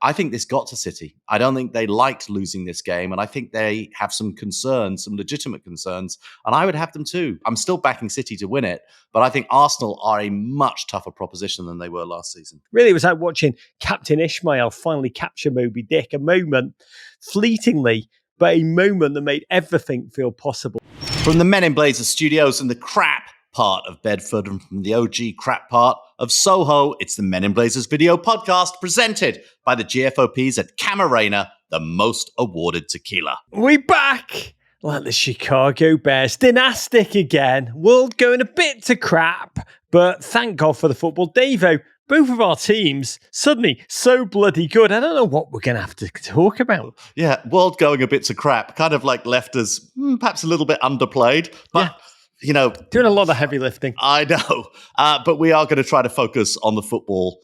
I think this got to City. I don't think they liked losing this game, and I think they have some concerns, some legitimate concerns, and I would have them too. I'm still backing City to win it, but I think Arsenal are a much tougher proposition than they were last season. Really, it was like watching Captain Ishmael finally capture Moby Dick, a moment, fleetingly, but a moment that made everything feel possible. From the Men in Blazers studios in the crap part of Bedford and from the OG crap part of Soho, it's the Men in Blazers video podcast presented by the GFOPs at Camarena, the most awarded tequila. We back like the Chicago Bears, dynastic again. World going a bit to crap, but thank God for the football. Davo, both of our teams suddenly so bloody good. I don't know what we're going to have to talk about. Yeah, world going a bit to crap, kind of like left us perhaps a little bit underplayed, but... Yeah. You know, doing a lot of heavy lifting. I know, but we are going to try to focus on the football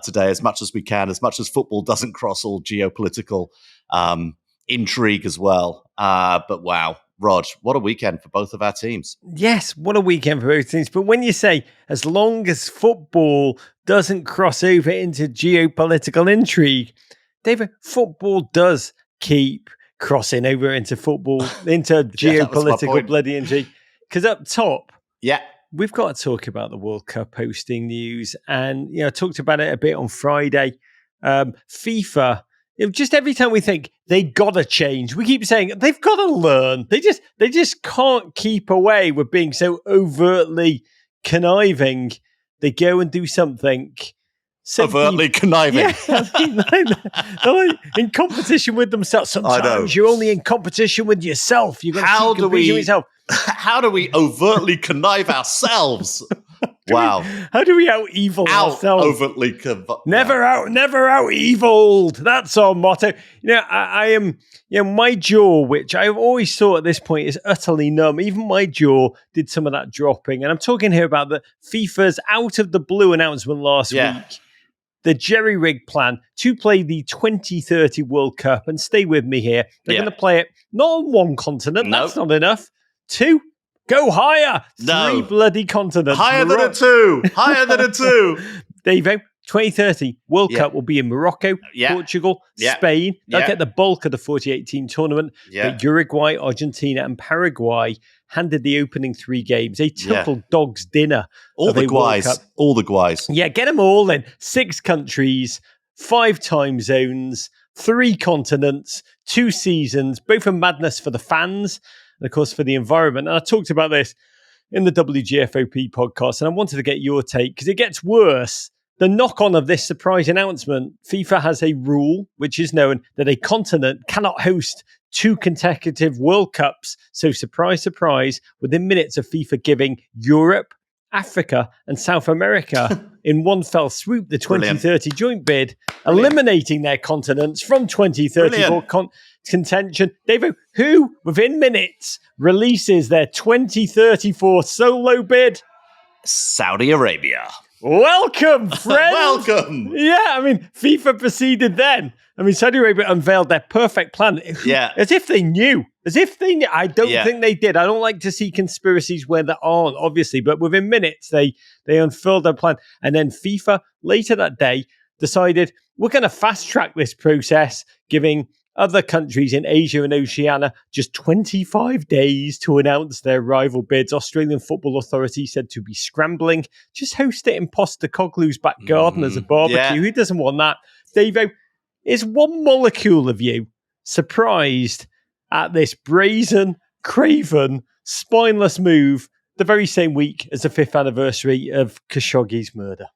today as much as we can, as much as football doesn't cross all geopolitical intrigue as well. But wow, Rog, what a weekend for both of our teams. Yes, what a weekend for both teams. But when you say as long as football doesn't cross over into geopolitical intrigue, David, football does keep crossing over into football, into geopolitical bloody intrigue. Because up top, we've got to talk about the World Cup hosting news. And, I talked about it a bit on Friday. FIFA, just every time we think they got to change, we keep saying they've got to learn. They just can't keep away with being so overtly conniving. They go and do something. Overtly conniving. Yeah, they're like in competition with themselves. Sometimes you're only in competition with yourself. You've got to keep competing with yourself. How do we overtly connive ourselves? Wow. How do we out-evil ourselves? Overtly Never out-eviled. That's our motto. I am, my jaw, which I've always thought at this point is utterly numb. Even my jaw did some of that dropping. And I'm talking here about the FIFA's out of the blue announcement last week. The jerry-rig plan to play the 2030 World Cup. And stay with me here. They're going to play it not on one continent. Nope. That's not enough. 2, go higher. 3 bloody continents. Higher than a 2. Higher than a 2. There you go. 2030 World Cup will be in Morocco, Portugal, Spain. They'll get the bulk of the 48-team tournament. But Uruguay, Argentina, and Paraguay handed the opening 3 games. A total dog's dinner. All the guys. Yeah, get them all in. 6 countries, 5 time zones, 3 continents, 2 seasons, both a madness for the fans and, of course, for the environment. And I talked about this in the WGFOP podcast, and I wanted to get your take because it gets worse. The knock-on of this surprise announcement, FIFA has a rule, which is known that a continent cannot host 2 consecutive World Cups. So surprise, surprise, within minutes of FIFA giving Europe, Africa and South America in one fell swoop the 2030 joint bid, eliminating their continents from 2030 contention. David, who within minutes releases their 2034 solo bid? Saudi Arabia. Welcome, friends. Welcome. Yeah, FIFA proceeded then. Saudi Arabia unveiled their perfect plan. As if they knew. I don't think they did. I don't like to see conspiracies where there aren't, obviously, but within minutes, they unfurled their plan. And then FIFA, later that day, decided, we're going to fast-track this process, giving other countries in Asia and Oceania just 25 days to announce their rival bids. Australian Football Authority said to be scrambling. Just host it in Postacoglu's back garden as a barbecue. Who doesn't want that? Davo, is one molecule of you surprised at this brazen, craven, spineless move the very same week as the 5th anniversary of Khashoggi's murder?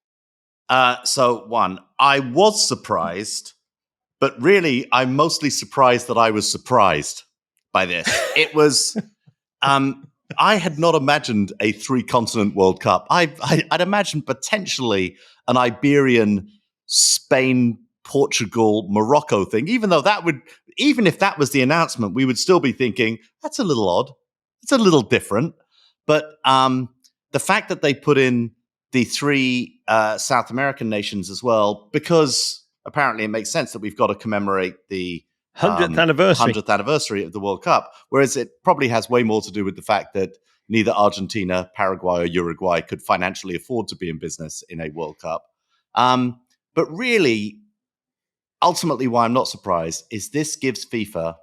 So, one, I was surprised. But really, I'm mostly surprised that I was surprised by this. It was, I had not imagined a 3-continent World Cup. I'd imagined potentially an Iberian, Spain, Portugal, Morocco thing. Even if that was the announcement, we would still be thinking, that's a little odd. It's a little different. But the fact that they put in the 3 South American nations as well, because apparently it makes sense that we've got to commemorate the 100th anniversary of the World Cup, whereas it probably has way more to do with the fact that neither Argentina, Paraguay, or Uruguay could financially afford to be in business in a World Cup. But really, ultimately why I'm not surprised is this gives FIFA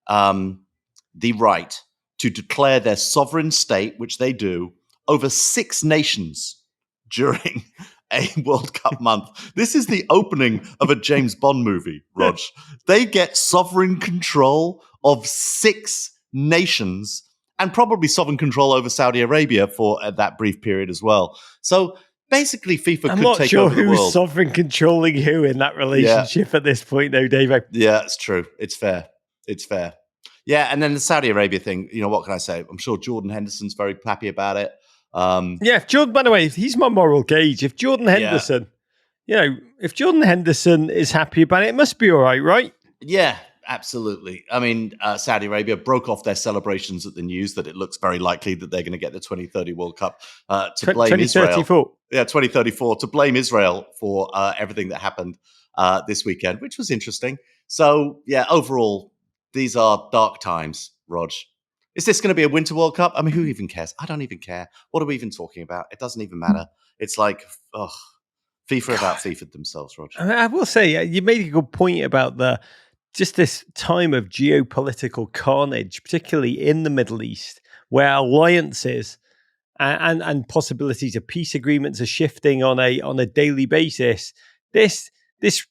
the right to declare their sovereign state, which they do, over 6 nations during a World Cup month. This is the opening of a James Bond movie, Rog. They get sovereign control of 6 nations and probably sovereign control over Saudi Arabia for that brief period as well. So basically, FIFA could take over the world. I'm not sure who's sovereign controlling who in that relationship at this point, though, Davo. Yeah, it's true. It's fair. It's fair. Yeah, and then the Saudi Arabia thing, what can I say? I'm sure Jordan Henderson's very happy about it. If Jordan, by the way, he's my moral gauge. If Jordan Henderson, if Jordan Henderson is happy about it, it must be all right? Yeah, absolutely. I mean, Saudi Arabia broke off their celebrations at the news that it looks very likely that they're going to get the 2030 World Cup to blame Israel. Yeah, 2034, to blame Israel for everything that happened this weekend, which was interesting. So, yeah, overall, these are dark times, Rog. Is this going to be a Winter World Cup? I mean, who even cares? I don't even care. What are we even talking about? It doesn't even matter. It's like, FIFA have out-FIFA'd themselves, Rog. I will say, you made a good point about just this time of geopolitical carnage, particularly in the Middle East, where alliances and possibilities of peace agreements are shifting on a daily basis. This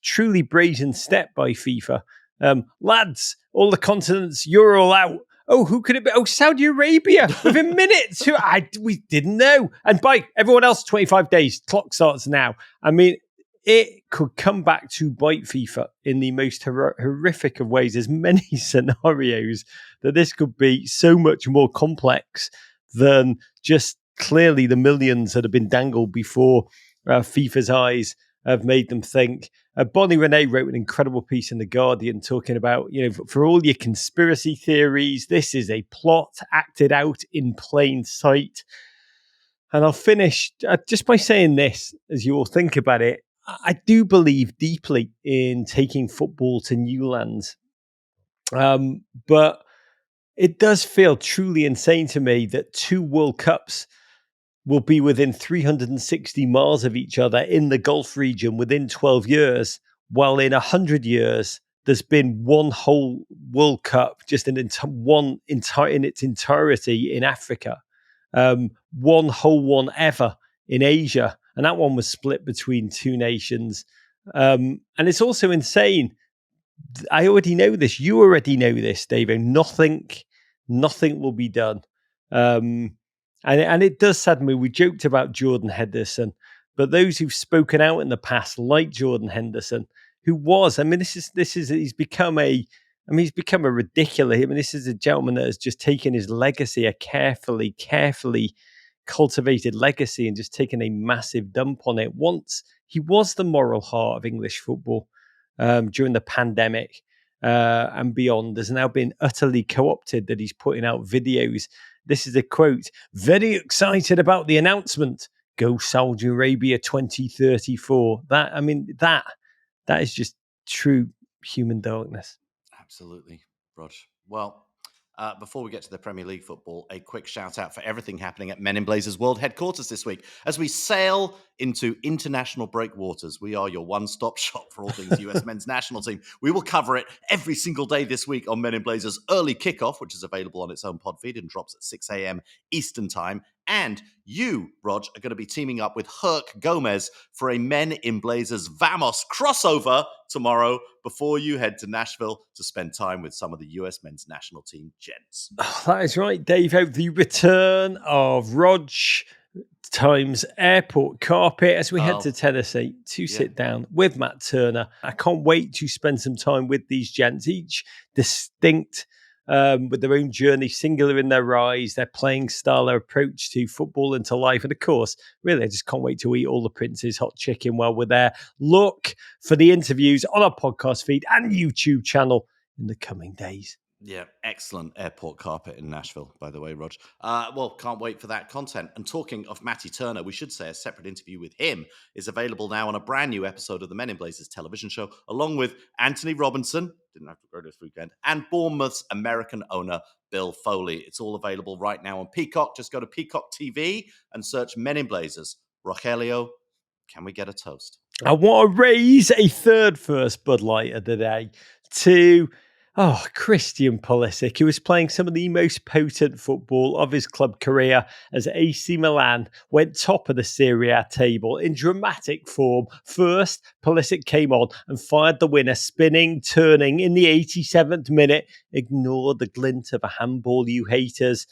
truly brazen step by FIFA. Lads, all the continents, you're all out. Oh, who could it be? Oh, Saudi Arabia within minutes. We didn't know. And by everyone else, 25 days. Clock starts now. I mean, it could come back to bite FIFA in the most horrific of ways. There's many scenarios that this could be so much more complex than just clearly the millions that have been dangled before FIFA's eyes have made them think. Bonnie Renee wrote an incredible piece in The Guardian talking about, for all your conspiracy theories, this is a plot acted out in plain sight. And I'll finish just by saying this, as you all think about it. I do believe deeply in taking football to new lands. But it does feel truly insane to me that 2 World Cups will be within 360 miles of each other in the Gulf region within 12 years, while in 100 years, there's been one whole World Cup, just in its entirety in Africa. One whole one ever in Asia. And that one was split between 2 nations. And it's also insane. I already know this. You already know this, Davo. Nothing will be done. And it does sadden me. We joked about Jordan Henderson, but those who've spoken out in the past, like Jordan Henderson, who was, he's become a ridiculous. This is a gentleman that has just taken his legacy, a carefully cultivated legacy, and just taken a massive dump on it. Once he was the moral heart of English football during the pandemic and beyond, has now been utterly co-opted that he's putting out videos. This is a quote, very excited about the announcement. Go Saudi Arabia 2034. That is just true human darkness. Absolutely, Rog. Well, before we get to the Premier League football, a quick shout out for everything happening at Men in Blazers World Headquarters this week. As we sail into international break waters, we are your one-stop shop for all things US men's national team. We will cover it every single day this week on Men in Blazers Early Kickoff, which is available on its own pod feed and drops at 6 a.m. Eastern Time. And you, Rog, are going to be teaming up with Herc Gomez for a Men in Blazers Vamos crossover tomorrow before you head to Nashville to spend time with some of the US men's national team gents. Oh, that is right, Dave. The return of Rog times airport carpet as we head to Tennessee to sit down with Matt Turner. I can't wait to spend some time with these gents, each distinct with their own journey, singular in their rise, their playing style, their approach to football and to life. And of course, really, I just can't wait to eat all the Prince's hot chicken while we're there. Look for the interviews on our podcast feed and YouTube channel in the coming days. Yeah, excellent airport carpet in Nashville, by the way, Rog. Well, can't wait for that content. And talking of Matty Turner, we should say a separate interview with him is available now on a brand new episode of the Men in Blazers television show, along with Anthony Robinson, didn't have to go this weekend, and Bournemouth's American owner, Bill Foley. It's all available right now on Peacock. Just go to Peacock TV and search Men in Blazers. Rogelio, can we get a toast? I want to raise a third first Bud Light of the day to Christian Pulisic, who was playing some of the most potent football of his club career as AC Milan went top of the Serie A table in dramatic form. First, Pulisic came on and fired the winner, spinning, turning in the 87th minute. Ignore the glint of a handball, you haters.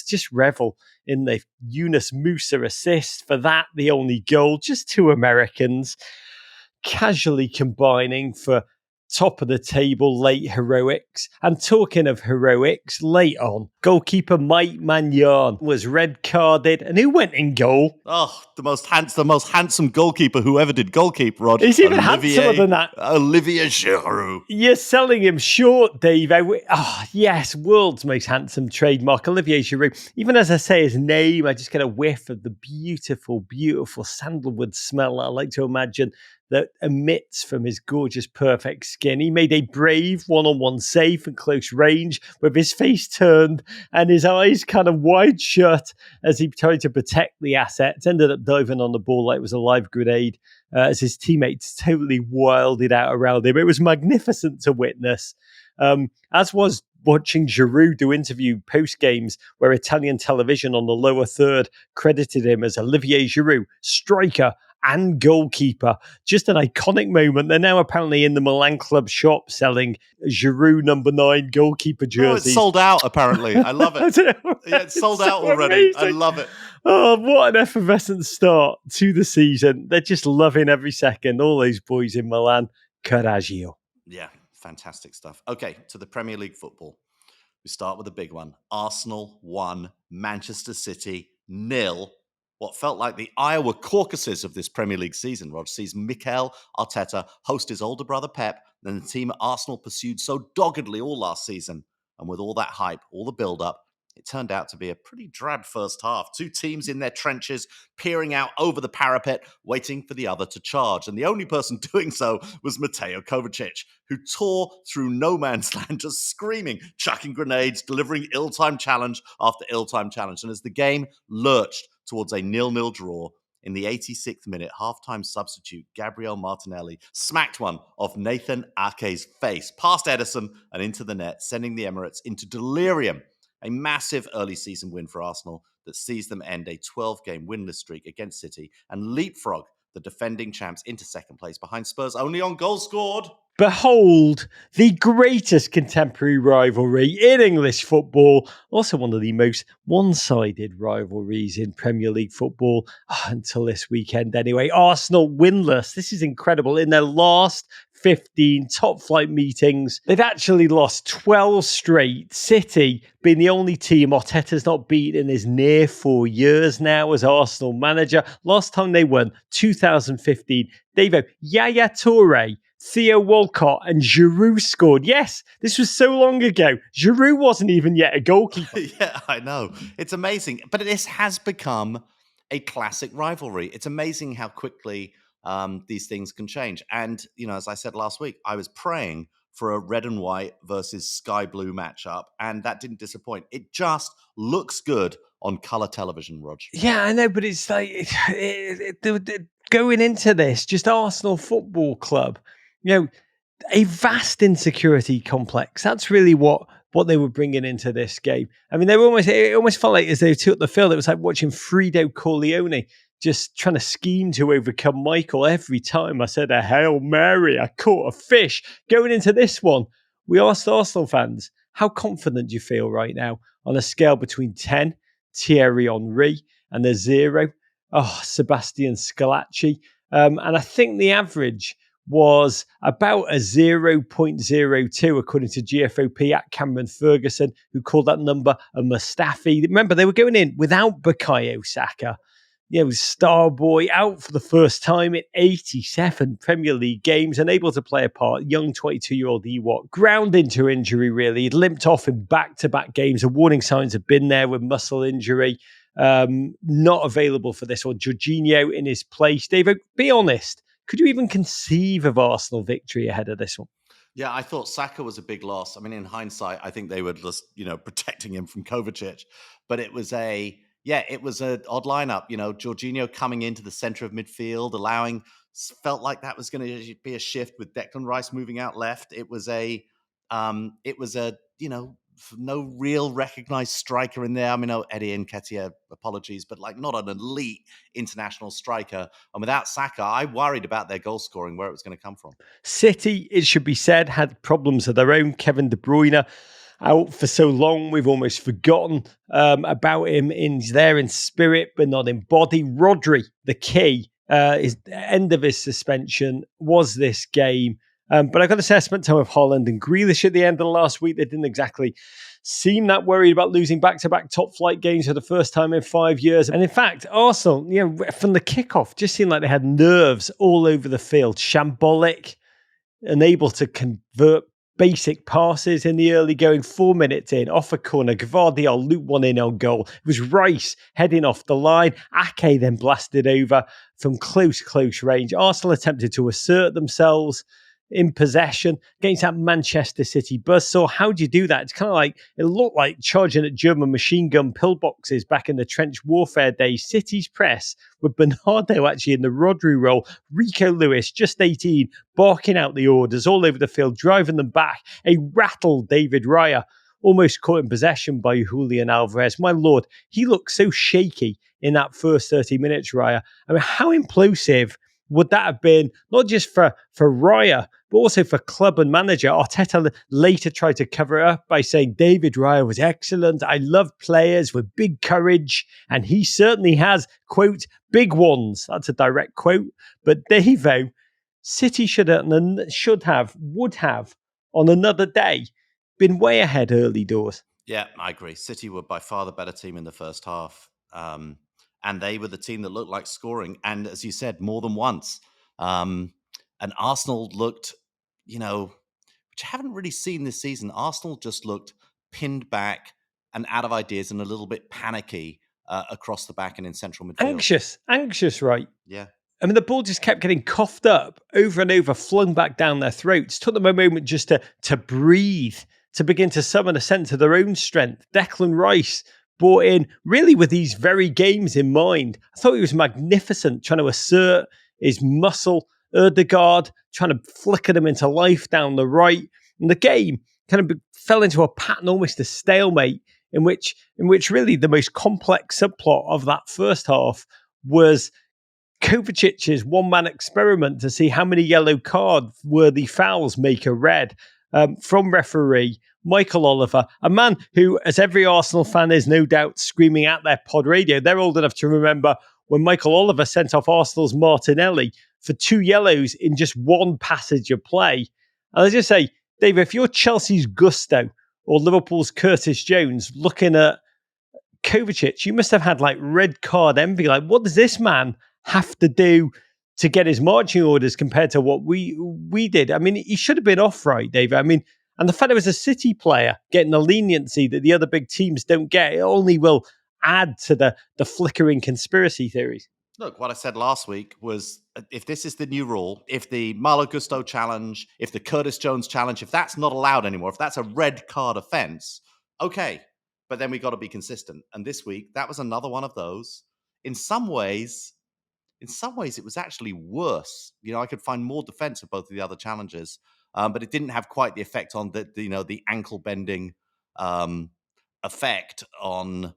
Just revel in the Yunus Musa assist. For that, the only goal, just two Americans casually combining for top of the table late heroics. And talking of heroics, late on, goalkeeper Mike Maignan was red carded, and who went in goal? Oh, the most handsome goalkeeper who ever did goalkeep, Rod. He's even handsomer than that. Olivier Giroud. You're selling him short, Dave. Yes, world's most handsome trademark, Olivier Giroud. Even as I say his name, I just get a whiff of the beautiful, beautiful sandalwood smell I like to imagine that emits from his gorgeous, perfect skin. He made a brave one-on-one save from close range with his face turned and his eyes kind of wide shut as he tried to protect the assets. Ended up diving on the ball like it was a live grenade as his teammates totally wilded out around him. It was magnificent to witness, as was watching Giroud do interview post-games where Italian television on the lower third credited him as Olivier Giroud, striker and goalkeeper. Just an iconic moment. They're now apparently in the Milan club shop selling Giroud number 9 goalkeeper jerseys. It's sold out, apparently. I love it. It's sold out already. Amazing. I love it. Oh, what an effervescent start to the season. They're just loving every second. All those boys in Milan. Coraggio. Yeah, fantastic stuff. Okay, to the Premier League football. We start with a big one. Arsenal 1, Manchester City 0. What felt like the Iowa caucuses of this Premier League season. Rod sees Mikel Arteta host his older brother Pep, then the team at Arsenal pursued so doggedly all last season. And with all that hype, all the build-up, it turned out to be a pretty drab first half. Two teams in their trenches, peering out over the parapet, waiting for the other to charge. And the only person doing so was Mateo Kovacic, who tore through no man's land, just screaming, chucking grenades, delivering ill-timed challenge after ill-timed challenge. And as the game lurched towards a 0-0 draw, in the 86th minute, halftime substitute Gabriel Martinelli smacked one off Nathan Ake's face, past Ederson and into the net, sending the Emirates into delirium. A massive early season win for Arsenal that sees them end a 12-game winless streak against City and leapfrog the defending champs into second place behind Spurs only on goals scored. Behold, the greatest contemporary rivalry in English football. Also one of the most one-sided rivalries in Premier League football until this weekend anyway. Arsenal winless. This is incredible. In their last 15 top-flight meetings, they've actually lost 12 straight. City being the only team Arteta's not beaten in his near 4 years now as Arsenal manager. Last time they won, 2015. Davo, Yaya Toure, Theo Walcott and Giroud scored. Yes, this was so long ago. Giroud wasn't even yet a goalkeeper. Yeah, I know. It's amazing. But this has become a classic rivalry. It's amazing how quickly these things can change. And, as I said last week, I was praying for a red and white versus sky blue matchup, and that didn't disappoint. It just looks good on colour television, Rog. Yeah, I know, but it's like going into this, just Arsenal Football Club, a vast insecurity complex. That's really what they were bringing into this game. I mean, it almost felt like as they took the field, it was like watching Frido Corleone just trying to scheme to overcome Michael every time I said a Hail Mary, I caught a fish. Going into this one, we asked Arsenal fans, how confident do you feel right now on a scale between 10, Thierry Henry, and a 0, Sebastian Scalacci. And I think the average was about a 0.02, according to GFOP at Cameron Ferguson, who called that number a Mustafi. Remember, they were going in without Bukayo Saka. Star boy out for the first time in 87 Premier League games, unable to play a part. Young 22-year-old Ewok, ground into injury, really. He'd limped off in back-to-back games. The warning signs have been there with muscle injury. Not available for this one. Jorginho in his place. David, be honest. Could you even conceive of Arsenal victory ahead of this one? Yeah, I thought Saka was a big loss. I mean, in hindsight, I think they were just, protecting him from Kovacic. But it was an odd lineup. Jorginho coming into the center of midfield, allowing felt like that was going to be a shift with Declan Rice moving out left. It was a no real recognized striker in there. I mean, Eddie Nketiah, apologies, but like not an elite international striker. And without Saka, I worried about their goal scoring, where it was going to come from. City, it should be said, had problems of their own. Kevin De Bruyne out for so long, we've almost forgotten about him. He's there in spirit, but not in body. Rodri, the key, is the end of his suspension was this game. But I've got to say, I spent time with Haaland and Grealish at the end of the last week. They didn't exactly seem that worried about losing back-to-back top-flight games for the first time in 5 years. And in fact, Arsenal, from the kickoff, just seemed like they had nerves all over the field. Shambolic, unable to convert basic passes in the early going. 4 minutes in, off a corner, Gvardiol looped one in on goal. It was Rice heading off the line. Ake then blasted over from close range. Arsenal attempted to assert themselves in possession against that Manchester City buzzsaw. How do you do that? It's kind of like, it looked like charging at German machine gun pillboxes back in the trench warfare days. City's press with Bernardo actually in the Rodri role. Rico Lewis, just 18, barking out the orders all over the field, driving them back. A rattled David Raya, almost caught in possession by Julian Alvarez. My lord, he looked so shaky in that first 30 minutes, Raya. I mean, how implosive would that have been, not just for Raya, but also for club and manager? Arteta later tried to cover it up by saying David Raya was excellent. I love players with big courage, and he certainly has, quote, big ones. That's a direct quote. But Devo, City would have, on another day, been way ahead early doors. Yeah, I agree. City were by far the better team in the first half. And they were the team that looked like scoring. And as you said, more than once. And Arsenal looked, which I haven't really seen this season. Arsenal just looked pinned back and out of ideas and a little bit panicky across the back and in central midfield. Anxious, right? Yeah. I mean, the ball just kept getting coughed up over and over, flung back down their throats. Took them a moment just to breathe, to begin to summon a sense of their own strength. Declan Rice brought in really with these very games in mind. I thought he was magnificent, trying to assert his muscle. Ødegaard trying to flicker them into life down the right. And the game kind of fell into a pattern, almost a stalemate, in which really the most complex subplot of that first half was Kovacic's one-man experiment to see how many yellow card-worthy fouls make a red. From referee Michael Oliver, a man who, as every Arsenal fan is no doubt screaming at their pod radio, they're old enough to remember when Michael Oliver sent off Arsenal's Martinelli for 2 yellows in just one passage of play. And I just say, Dave, if you're Chelsea's Gusto or Liverpool's Curtis Jones looking at Kovacic, you must have had like red card envy. Like, what does this man have to do to get his marching orders compared to what we did? I mean, he should have been off, right, Dave? I mean, and the fact it was a City player getting the leniency that the other big teams don't get, it only will add to the flickering conspiracy theories. Look, what I said last week was, if this is the new rule, if the Malo Gusto challenge, if the Curtis Jones challenge, if that's not allowed anymore, if that's a red card offence, okay. But then we got to be consistent. And this week, that was another one of those. In some ways, it was actually worse. I could find more defense of both of the other challenges, but it didn't have quite the effect on the ankle bending effect on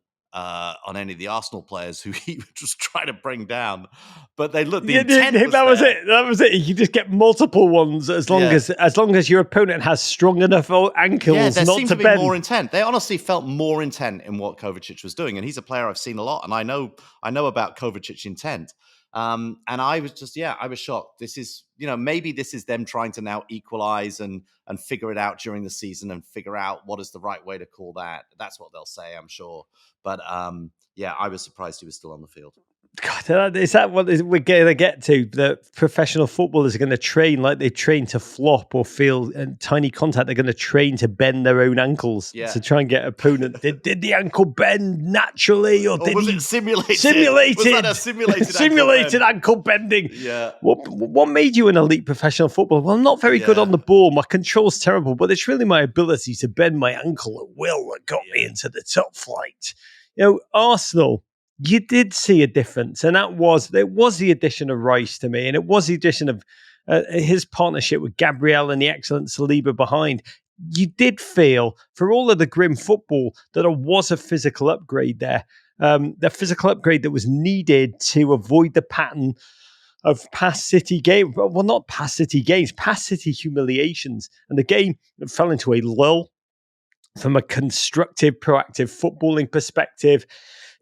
any of the Arsenal players who he was just trying to bring down. But they looked, the intent was there. That was it. You just get multiple ones as long as your opponent has strong enough ankles not to bend. There seemed to be more intent. They honestly felt more intent in what Kovacic was doing, and he's a player I've seen a lot, and I know about Kovacic's intent. And I was just, I was shocked. This is, maybe this is them trying to now equalize and figure it out during the season and figure out what is the right way to call that. That's what they'll say, I'm sure. But I was surprised he was still on the field. God, is that what we're going to get to? That professional footballers are going to train like they train to flop or feel tiny contact. They're going to train to bend their own ankles to try and get opponent. Did the ankle bend naturally, or was it simulated? Simulated. Was that a simulated ankle bending? Yeah. What made you an elite professional footballer? Well, I'm not very good on the ball. My control's terrible, but it's really my ability to bend my ankle at will that got me into the top flight. Arsenal, you did see a difference. And it was the addition of Rice to me. And it was the addition of his partnership with Gabriel and the excellent Saliba behind. You did feel, for all of the grim football, that there was a physical upgrade there. The physical upgrade that was needed to avoid the pattern of past City games. Well, not past City games, past City humiliations. And the game fell into a lull from a constructive, proactive footballing perspective.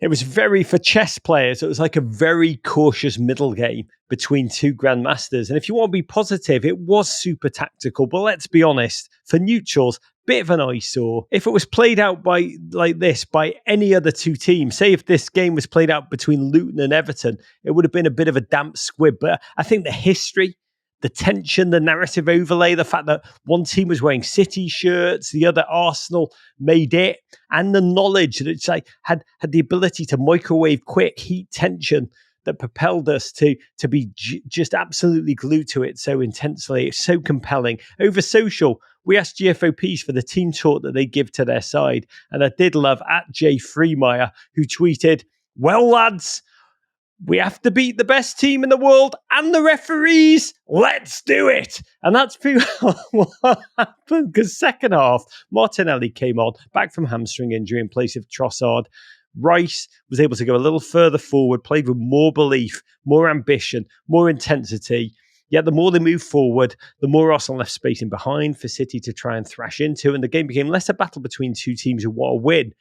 It was for chess players, it was like a very cautious middle game between two grandmasters. And if you want to be positive, it was super tactical. But let's be honest, for neutrals, bit of an eyesore. If it was played out by any other two teams, say if this game was played out between Luton and Everton, it would have been a bit of a damp squib. But I think the history, the tension, the narrative overlay, the fact that one team was wearing City shirts, the other Arsenal made it, and the knowledge that it's like had the ability to microwave quick heat tension that propelled us to be just absolutely glued to it so intensely. It's so compelling. Over social, we asked GFOPs for the team talk that they give to their side, and I did love @JFreemeyer, who tweeted, "Well, lads, we have to beat the best team in the world and the referees. Let's do it." And that's what happened, because second half, Martinelli came on, back from hamstring injury in place of Trossard. Rice was able to go a little further forward, played with more belief, more ambition, more intensity. Yet the more they moved forward, the more Arsenal left space in behind for City to try and thrash into. And the game became less a battle between two teams who want to win,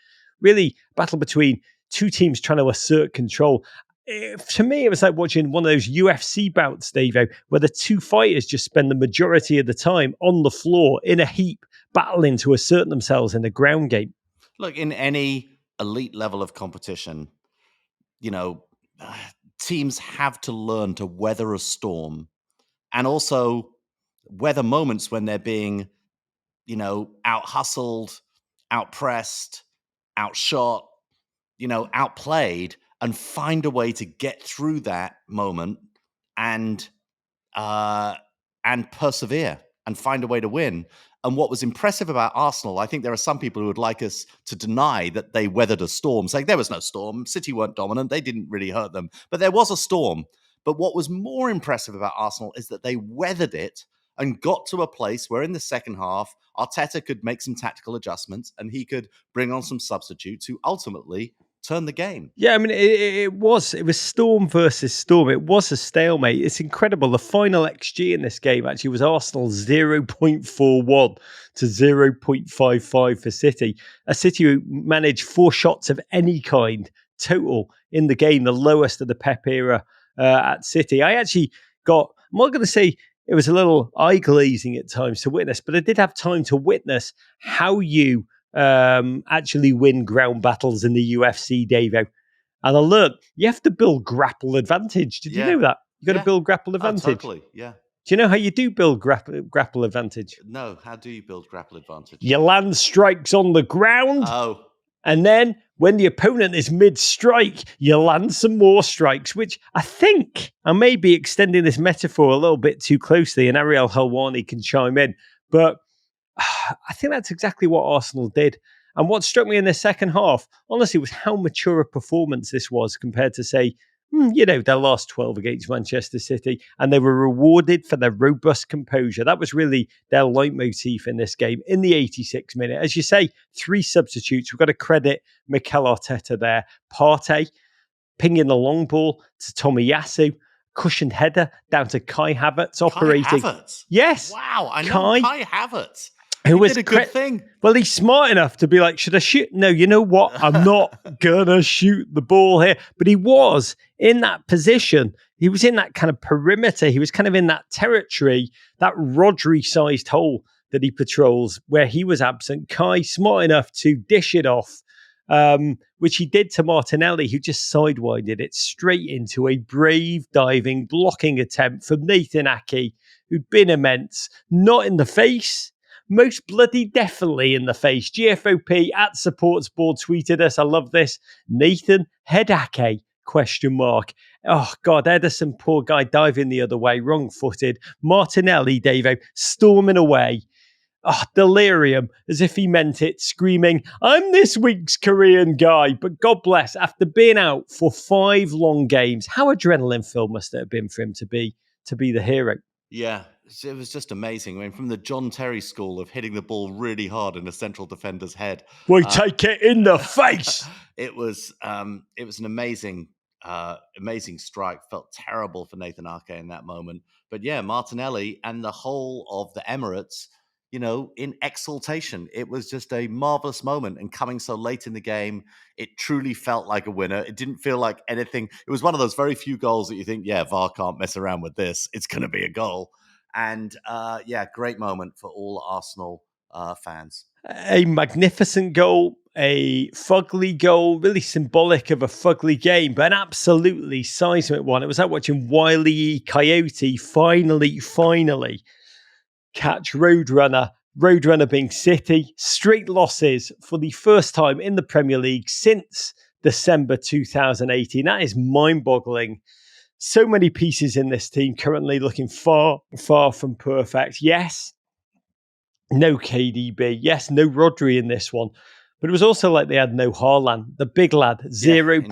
really a battle between two teams trying to assert control. To me, it was like watching one of those UFC bouts, Davo, where the two fighters just spend the majority of the time on the floor in a heap, battling to assert themselves in the ground game. Look, in any elite level of competition, teams have to learn to weather a storm and also weather moments when they're being, out-hustled, out-pressed, outshot, outplayed, and find a way to get through that moment and persevere and find a way to win. And what was impressive about Arsenal, I think there are some people who would like us to deny that they weathered a storm, saying there was no storm. City weren't dominant. They didn't really hurt them. But there was a storm. But what was more impressive about Arsenal is that they weathered it and got to a place where in the second half, Arteta could make some tactical adjustments and he could bring on some substitutes who ultimately turn the game. Yeah, I mean, it was storm versus storm. It was a stalemate. It's incredible. The final XG in this game actually was Arsenal 0.41 to 0.55 for City. A City who managed 4 shots of any kind total in the game, the lowest of the Pep era at City. I actually I'm not going to say it was a little eye-glazing at times to witness, but I did have time to witness how you actually win ground battles in the UFC, Davo. And look, you have to build grapple advantage. Did you know that? You got to build grapple advantage. Totally, yeah. Do you know how you do build grapple advantage? No, how do you build grapple advantage? You land strikes on the ground. Oh. And then when the opponent is mid-strike, you land some more strikes, which I think I may be extending this metaphor a little bit too closely, and Ariel Helwani can chime in. But I think that's exactly what Arsenal did. And what struck me in the second half, honestly, was how mature a performance this was compared to, say, their last 12 against Manchester City. And they were rewarded for their robust composure. That was really their leitmotif in this game. In the 86th minute, as you say, 3 substitutes. We've got to credit Mikel Arteta there. Partey pinging the long ball to Tomiyasu. Cushioned header down to Kai Havertz operating. Kai Havertz? Yes. Wow, I know Kai Havertz. Who was did a good thing. Well, he's smart enough to be like, should I shoot? No, you know what? I'm not gonna shoot the ball here. But he was in that position. He was in that kind of perimeter. He was kind of in that territory, that Rodri-sized hole that he patrols, where he was absent. Kai, smart enough to dish it off, which he did to Martinelli, who just sidewinded it straight into a brave diving blocking attempt from Nathan Ake, who'd been immense. Not in the face. Most bloody definitely in the face. GFOP at Supports Board tweeted us. I love this. Nathan Hedake, ? Oh, God, Ederson, poor guy, diving the other way, wrong-footed. Martinelli, Davo, storming away. delirium, as if he meant it, screaming, "I'm this week's Korean guy." But God bless, after being out for 5 long games, how adrenaline-filled must it have been for him to be the hero? Yeah, it was just amazing. I mean, from the John Terry school of hitting the ball really hard in a central defender's head. We take it in the face. It was an amazing strike. Felt terrible for Nathan Ake in that moment. But yeah, Martinelli and the whole of the Emirates, in exultation. It was just a marvelous moment. And coming so late in the game, it truly felt like a winner. It didn't feel like anything. It was one of those very few goals that you think, yeah, VAR can't mess around with this. It's going to be a goal. And great moment for all Arsenal fans. A magnificent goal, a fugly goal, really symbolic of a fugly game, but an absolutely seismic one. It was like watching Wile E. Coyote finally catch Roadrunner. Roadrunner being City. Straight losses for the first time in the Premier League since December 2018. That is mind-boggling. So many pieces in this team currently looking far, far from perfect. Yes, no KDB. Yes, no Rodri in this one. But it was also like they had no Haaland, the big lad, 0.00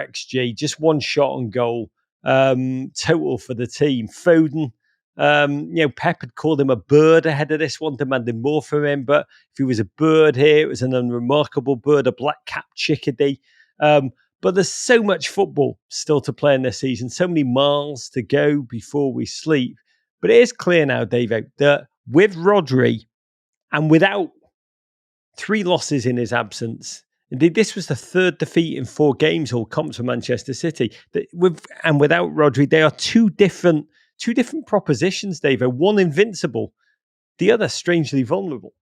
XG, just one shot on goal total for the team. Foden, Pep had called him a bird ahead of this one, demanding more from him. But if he was a bird here, it was an unremarkable bird, a black-capped chickadee. But there's so much football still to play in this season, so many miles to go before we sleep. But it is clear now, Davo, that with Rodri and without 3 losses in his absence, indeed, this was the 3rd defeat in 4 games all comps for Manchester City. Without Rodri, they are two different propositions, Davo. One invincible, the other strangely vulnerable.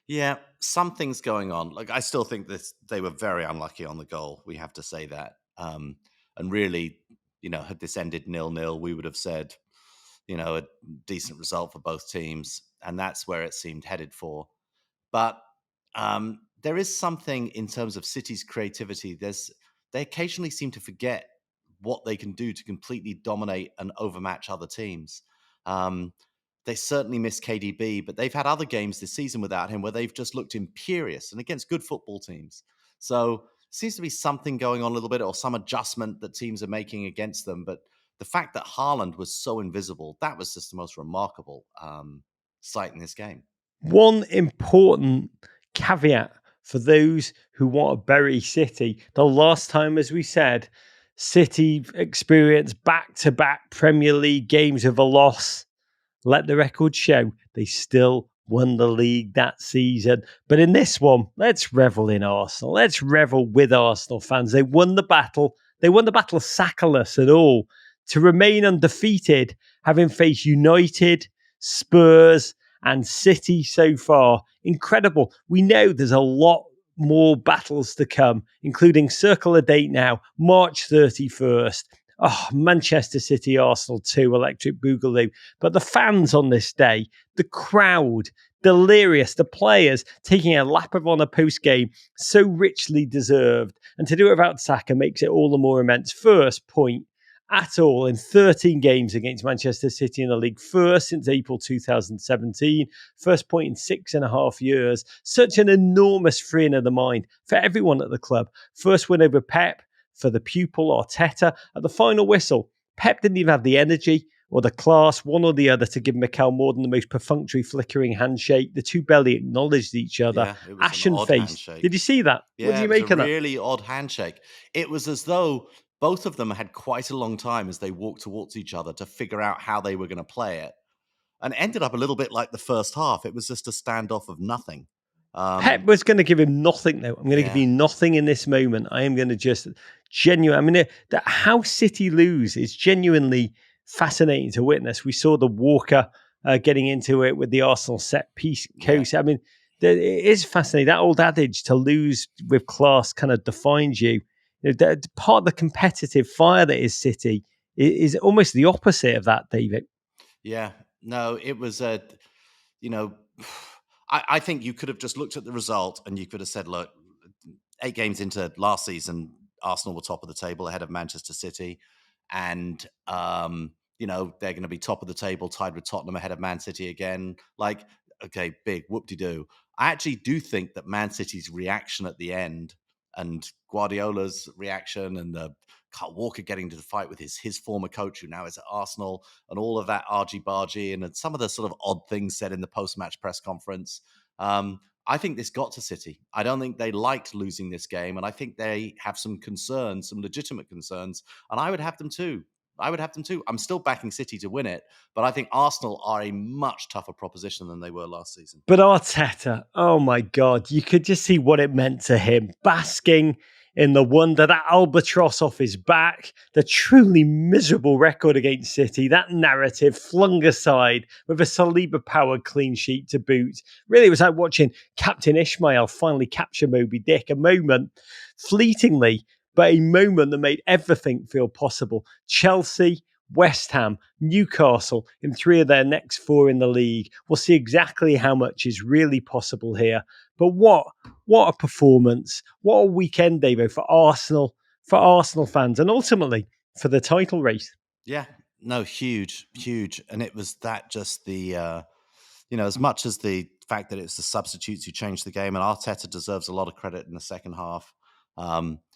Yeah, something's going on. Like, I still think they were very unlucky on the goal. We have to say that. And really, had this ended 0-0, we would have said, a decent result for both teams. And that's where it seemed headed for. But there is something in terms of City's creativity. They occasionally seem to forget what they can do to completely dominate and overmatch other teams. They certainly miss KDB, but they've had other games this season without him where they've just looked imperious and against good football teams. So seems to be something going on a little bit, or some adjustment that teams are making against them. But the fact that Haaland was so invisible, that was just the most remarkable sight in this game. One important caveat for those who want to bury City. The last time, as we said, City experienced back-to-back Premier League games of a loss. Let the record show they still won the league that season. But in this one, let's revel in Arsenal. Let's revel with Arsenal fans. They won the battle. They won the battle sackerless at all. To remain undefeated, having faced United, Spurs, and City so far. Incredible. We know there's a lot more battles to come, including circle a date now, March 31st. Manchester City, Arsenal 2, Electric Boogaloo. But the fans on this day, the crowd, delirious, the players taking a lap of honour post-game, so richly deserved. And to do it without Saka makes it all the more immense. First point at all in 13 games against Manchester City in the league, first since April 2017, first point in 6.5 years. Such an enormous freeing of the mind for everyone at the club. First win over Pep, for the pupil Arteta. At the final whistle, Pep didn't even have the energy or the class, one or the other, to give Mikel more than the most perfunctory flickering handshake. The two barely acknowledged each other, ashen-faced. Did you see that? Yeah, what do you make of that? It was a really odd handshake. It was as though both of them had quite a long time as they walked towards each other to figure out how they were going to play it. And it ended up a little bit like the first half. It was just a standoff of nothing. Pep was going to give him nothing, though. I'm going to give you nothing in this moment. I am going to just how City lose is genuinely fascinating to witness. We saw the Walker getting into it with the Arsenal set piece coach. I mean, it is fascinating. That old adage, to lose with class, kind of defines you. Part of the competitive fire that is City is almost the opposite of that, David. Yeah, no, it was I think you could have just looked at the result and you could have said, look, 8 games into last season, Arsenal were top of the table ahead of Manchester City. And, they're going to be top of the table, tied with Tottenham ahead of Man City again. Like, okay, big, whoop-de-doo. I actually do think that Man City's reaction at the end and Guardiola's reaction and the Kyle Walker getting to the fight with his former coach, who now is at Arsenal, and all of that argy-bargy and some of the sort of odd things said in the post-match press conference. I think this got to City. I don't think they liked losing this game, and I think they have some concerns, some legitimate concerns, and I would have them too. I'm still backing City to win it, but I think Arsenal are a much tougher proposition than they were last season. But Arteta, oh my God, you could just see what it meant to him, basking in the wonder, that albatross off his back, the truly miserable record against City, that narrative flung aside with a Saliba-powered clean sheet to boot. Really, it was like watching Captain Ishmael finally capture Moby Dick, a moment, fleetingly, but a moment that made everything feel possible. Chelsea, West Ham, Newcastle in 3 of their next 4 in the league. We'll see exactly how much is really possible here. But what a performance. What a weekend, Davo, for Arsenal fans, and ultimately for the title race. Yeah, no, huge. And it was that just the, as much as the fact that it's the substitutes who changed the game, and Arteta deserves a lot of credit in the second half.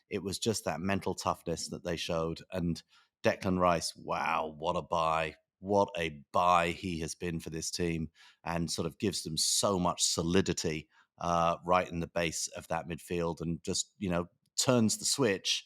It was just that mental toughness that they showed. And Declan Rice, wow, what a buy. What a buy he has been for this team, and sort of gives them so much solidity right in the base of that midfield, and just, turns the switch,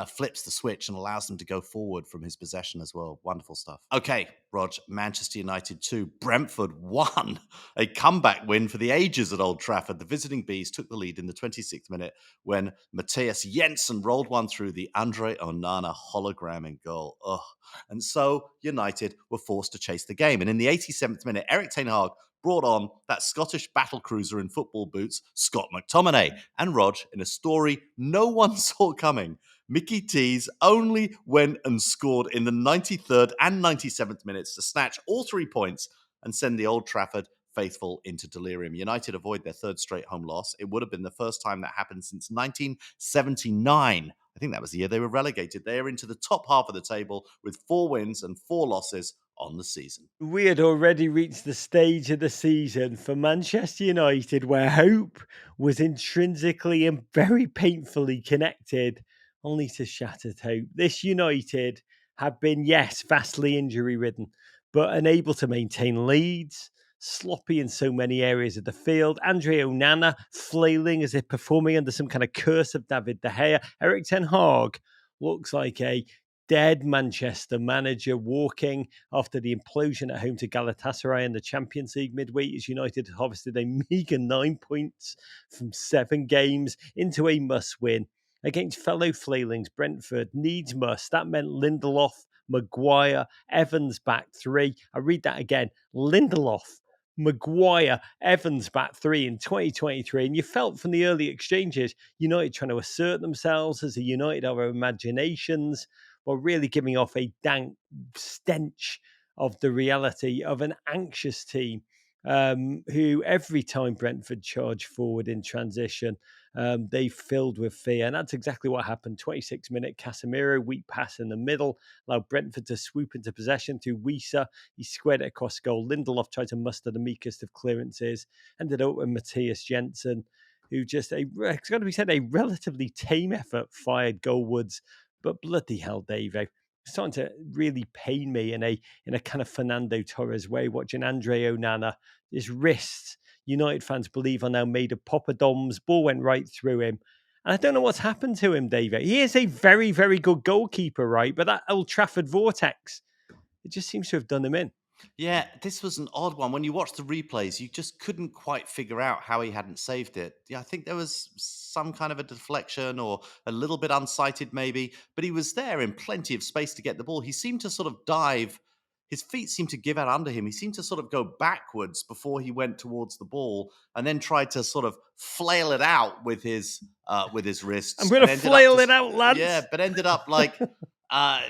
flips the switch, and allows them to go forward from his possession as well. Wonderful stuff. Okay, Rog, Manchester United 2, Brentford 1. A comeback win for the ages at Old Trafford. The visiting Bees took the lead in the 26th minute when Matthias Jensen rolled one through the Andre Onana hologram in goal. Ugh. And so United were forced to chase the game. And in the 87th minute, Eric Ten Hag brought on that Scottish battlecruiser in football boots, Scott McTominay. And Rog, in a story no one saw coming, Mickey Tees only went and scored in the 93rd and 97th minutes to snatch all 3 points and send the Old Trafford faithful into delirium. United avoid their 3rd straight home loss. It would have been the first time that happened since 1979. I think that was the year they were relegated. They are into the top half of the table with 4 wins and 4 losses on the season. We had already reached the stage of the season for Manchester United where hope was intrinsically and very painfully connected, only to shattered hope. This United have been, yes, vastly injury-ridden, but unable to maintain leads, sloppy in so many areas of the field. Andre Onana flailing as if performing under some kind of curse of David De Gea. Eric Ten Hag looks like a dead Manchester manager walking after the implosion at home to Galatasaray in the Champions League midweek, as United harvested a meager 9 points from 7 games into a must-win against fellow flailings Brentford. Needs must. That meant Lindelof, Maguire, Evans back 3. I read that again. Lindelof, Maguire, Evans back 3 in 2023. And you felt from the early exchanges, United trying to assert themselves as a United of our imaginations, while really giving off a dank stench of the reality of an anxious team who every time Brentford charged forward in transition, they filled with fear. And that's exactly what happened. 26th minute, Casemiro, weak pass in the middle, allowed Brentford to swoop into possession through Wissa. He squared it across goal. Lindelof tried to muster the meekest of clearances, ended up with Matthias Jensen, who just, it's got to be said, a relatively tame effort fired goalwards. But bloody hell, Dave, it's starting to really pain me in a kind of Fernando Torres way, watching Andre Onana, his wrists, United fans believe are now made of poppadoms. Ball went right through him. And I don't know what's happened to him, David. He is a very, very good goalkeeper, right? But that Old Trafford vortex, it just seems to have done him in. Yeah, this was an odd one. When you watch the replays, you just couldn't quite figure out how he hadn't saved it. Yeah, I think there was some kind of a deflection or a little bit unsighted maybe, but he was there in plenty of space to get the ball. He seemed to sort of dive. His feet seemed to give out under him. He seemed to sort of go backwards before he went towards the ball, and then tried to sort of flail it out with his wrists. I'm going to flail it out, lads. Yeah, but ended up like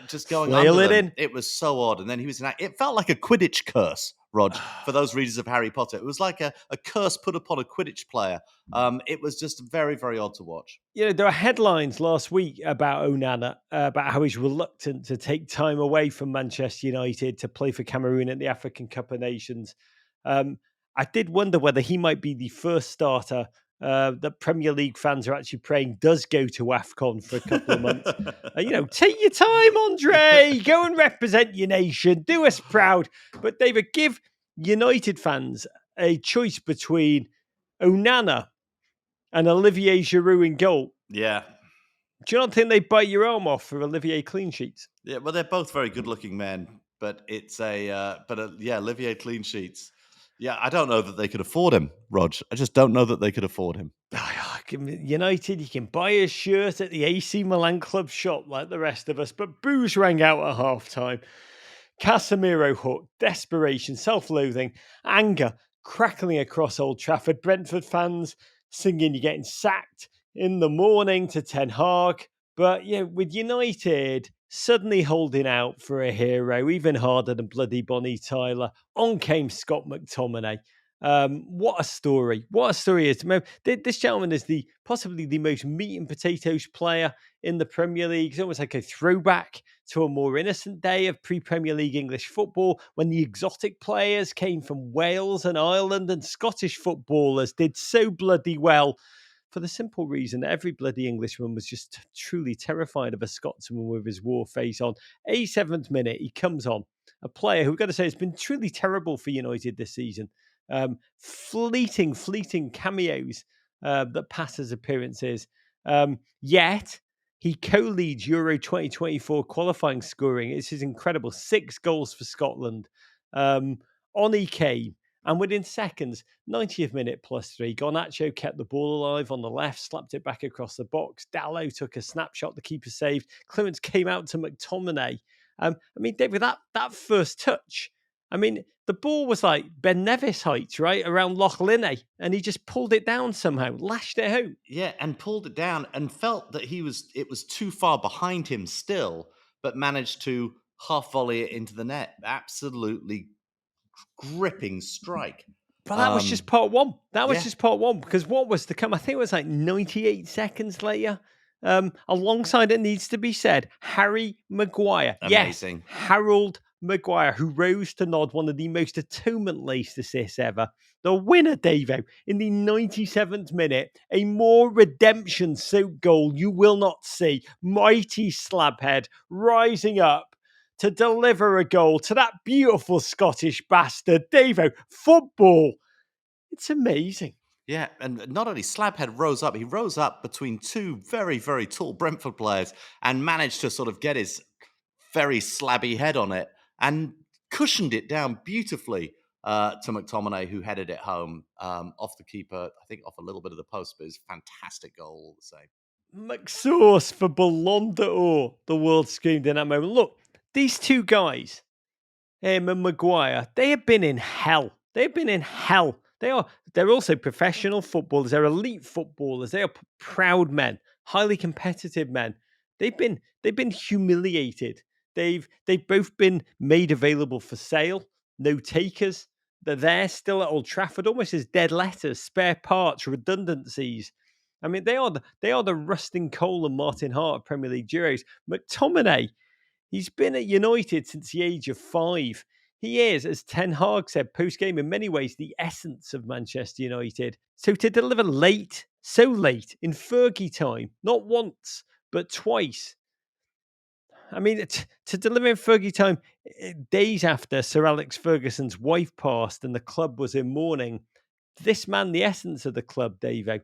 just going flail under it them. in. It was so odd. And then he was it felt like a Quidditch curse, Rog, for those readers of Harry Potter. It was like a curse put upon a Quidditch player. It was just very, very odd to watch. You know, there were headlines last week about Onana, about how he's reluctant to take time away from Manchester United to play for Cameroon at the African Cup of Nations. I did wonder whether he might be the first starter that Premier League fans are actually praying does go to AFCON for a couple of months. Take your time, Andre. Go and represent your nation. Do us proud. But David, give United fans a choice between Onana and Olivier Giroud in goal. Yeah. Do you not think they bite your arm off for Olivier clean sheets? Yeah, well, they're both very good-looking men, but it's Olivier clean sheets. Yeah, I don't know that they could afford him, Rog. I just don't know that they could afford him. United, you can buy a shirt at the AC Milan club shop like the rest of us, but boos rang out at half-time. Casemiro hook, desperation, self-loathing, anger crackling across Old Trafford. Brentford fans singing "You're getting sacked" in the morning to Ten Hag. But with United suddenly holding out for a hero, even harder than bloody Bonnie Tyler, on came Scott McTominay. What a story! What a story is. This gentleman is possibly the most meat and potatoes player in the Premier League. It's almost like a throwback to a more innocent day of pre-Premier League English football when the exotic players came from Wales and Ireland, and Scottish footballers did so bloody well for the simple reason that every bloody Englishman was just truly terrified of a Scotsman with his war face on. 87th minute, he comes on. A player who, we've got to say, has been truly terrible for United this season. Fleeting cameos that pass as appearances. Yet, he co-leads Euro 2024 qualifying scoring. It's his incredible 6 goals for Scotland. On he came. And within seconds, 90th minute +3, Garnacho kept the ball alive on the left, slapped it back across the box. Dalot took a snapshot, the keeper saved. Clements came out to McTominay. David, that first touch, the ball was like Ben Nevis heights, right, around Loch Linney, and he just pulled it down somehow, lashed it home. Yeah, and pulled it down and felt that it was too far behind him still, but managed to half volley it into the net. Absolutely gripping strike. But that was just part one. Just part one, because what was to come, I think it was like 98 seconds later. Alongside, it needs to be said, Harry Maguire. Amazing. Yes, Harold Maguire, who rose to nod one of the most atonement-laced assists ever. The winner, Davo, in the 97th minute. A more redemption-soaked goal you will not see. Mighty Slabhead rising up to deliver a goal to that beautiful Scottish bastard. Davo, football, it's amazing. Yeah, and not only Slabhead rose up, he rose up between two very, very tall Brentford players and managed to sort of get his very slabby head on it and cushioned it down beautifully to McTominay, who headed it home off the keeper, I think off a little bit of the post, but it was a fantastic goal all the same. McSauce for Ballon d'Or, the world screamed in that moment. Look, these two guys, him and Maguire, they have been in hell. They've been in hell. They're also professional footballers. They're elite footballers. They are proud men, highly competitive men. They've been humiliated. They've both been made available for sale. No takers. They're there still at Old Trafford, almost as dead letters, spare parts, redundancies. They are the rusting coal and Martin Hart of Premier League duos. McTominay, he's been at United since the age of 5. He is, as Ten Hag said post-game, in many ways the essence of Manchester United. So to deliver so late, in Fergie time, not once, but twice. To deliver in Fergie time, days after Sir Alex Ferguson's wife passed and the club was in mourning, this man, the essence of the club, Davo,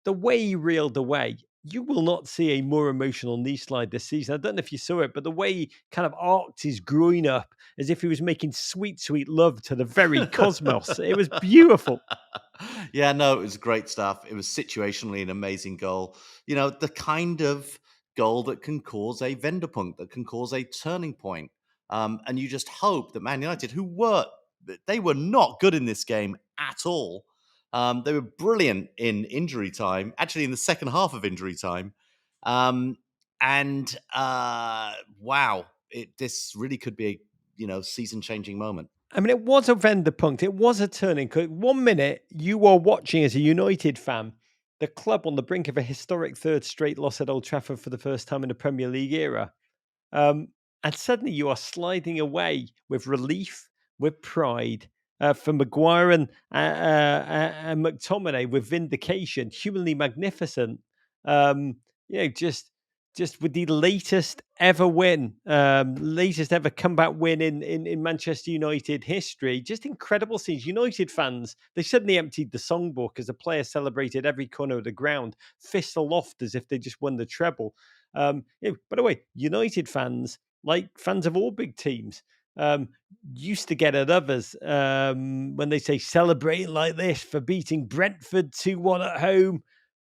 the way he reeled away, you will not see a more emotional knee slide this season. I don't know if you saw it, but the way he kind of arced his groin up as if he was making sweet, sweet love to the very cosmos. It was beautiful. Yeah, no, it was great stuff. It was situationally an amazing goal. The kind of goal that can cause a Wendepunkt, that can cause a turning point. And you just hope that Man United, they were not good in this game at all. They were brilliant in injury time, actually in the second half of injury time. Wow, this really could be a season-changing moment. It was a Wendepunkt. It was a turning point. 1 minute, you are watching as a United fan, the club on the brink of a historic third straight loss at Old Trafford for the first time in the Premier League era. And suddenly you are sliding away with relief, with pride, for Maguire and McTominay with vindication, humanly magnificent. Just with the latest ever win, latest ever comeback win in Manchester United history. Just incredible scenes. United fans, they suddenly emptied the songbook as the players celebrated every corner of the ground, fists aloft as if they just won the treble. By the way, United fans, like fans of all big teams, used to get at others when they say celebrating like this for beating Brentford 2-1 at home.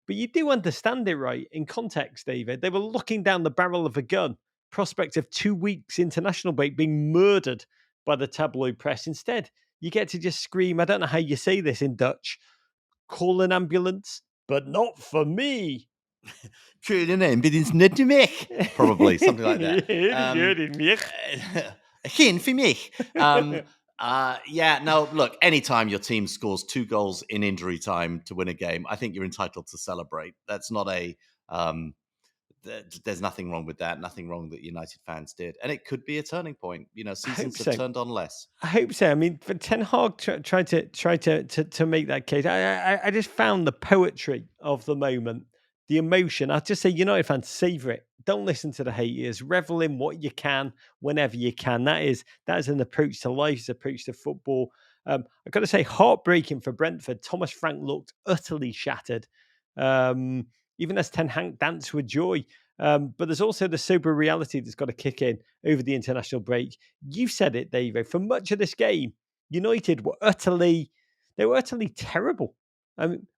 But you do understand it, right? In context, David, they were looking down the barrel of a gun, prospect of 2 weeks international break, being murdered by the tabloid press. Instead, you get to just scream, I don't know how you say this in Dutch, call an ambulance, but not for me. Call an ambulance, not to me. Probably, something like that. Geen voor mich. Look, anytime your team scores 2 goals in injury time to win a game, I think you're entitled to celebrate. That's not there's nothing wrong with that. Nothing wrong that United fans did. And it could be a turning point. Seasons have turned on less. I hope so. I mean, for Ten Hag tried to make that case. I just found the poetry of the moment, the emotion. I'd just say, United fans, savor it. Don't listen to the haters. Revel in what you can, whenever you can. That is an approach to life, an approach to football. I've got to say, heartbreaking for Brentford. Thomas Frank looked utterly shattered. Even as Ten Hag danced with joy. But there's also the sober reality that's got to kick in over the international break. You said it, David. For much of this game, United were utterly terrible.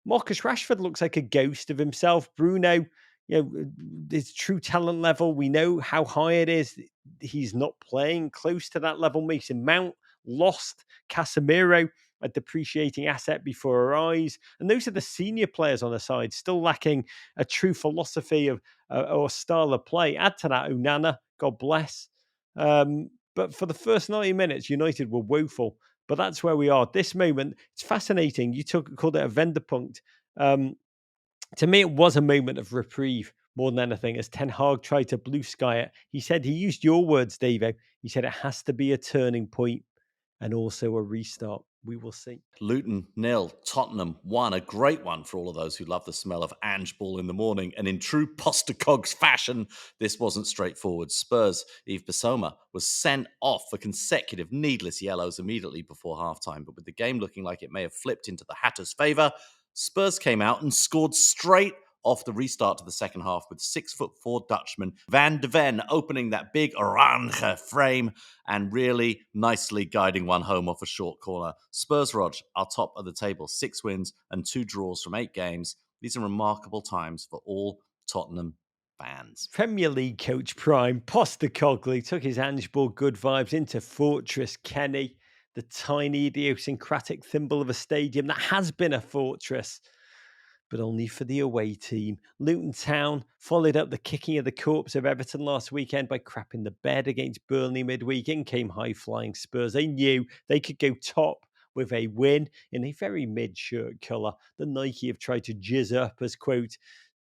Marcus Rashford looks like a ghost of himself. Bruno, his true talent level, we know how high it is. He's not playing close to that level. Mason Mount lost. Casemiro, a depreciating asset before our eyes. And those are the senior players on the side, still lacking a true philosophy of or style of play. Add to that Onana, God bless. But for the first 90 minutes, United were woeful. But that's where we are. This moment, it's fascinating. You called it a Wendepunkt. To me, it was a moment of reprieve more than anything, as Ten Hag tried to blue sky it. He used your words, Davo. He said it has to be a turning point and also a restart. We will see. Luton 0, Tottenham 1. A great one for all of those who love the smell of Ange ball in the morning. And in true Postacog's fashion, this wasn't straightforward. Spurs' Yves Bissouma was sent off for consecutive needless yellows immediately before halftime. But with the game looking like it may have flipped into the Hatters' favour, Spurs came out and scored straight off the restart to the second half with 6'4" Dutchman Van de Ven opening that big orange frame and really nicely guiding one home off a short corner. Spurs, Rog, are top of the table, 6 wins and 2 draws from 8 games. These are remarkable times for all Tottenham fans. Premier League coach prime Postecoglou took his Ange ball good vibes into Fortress Kenny, the tiny idiosyncratic thimble of a stadium that has been a fortress, but only for the away team. Luton Town followed up the kicking of the corpse of Everton last weekend by crapping the bed against Burnley midweek. In came high-flying Spurs. They knew they could go top with a win in a very mid-shirt colour. The Nike have tried to jizz up as, quote,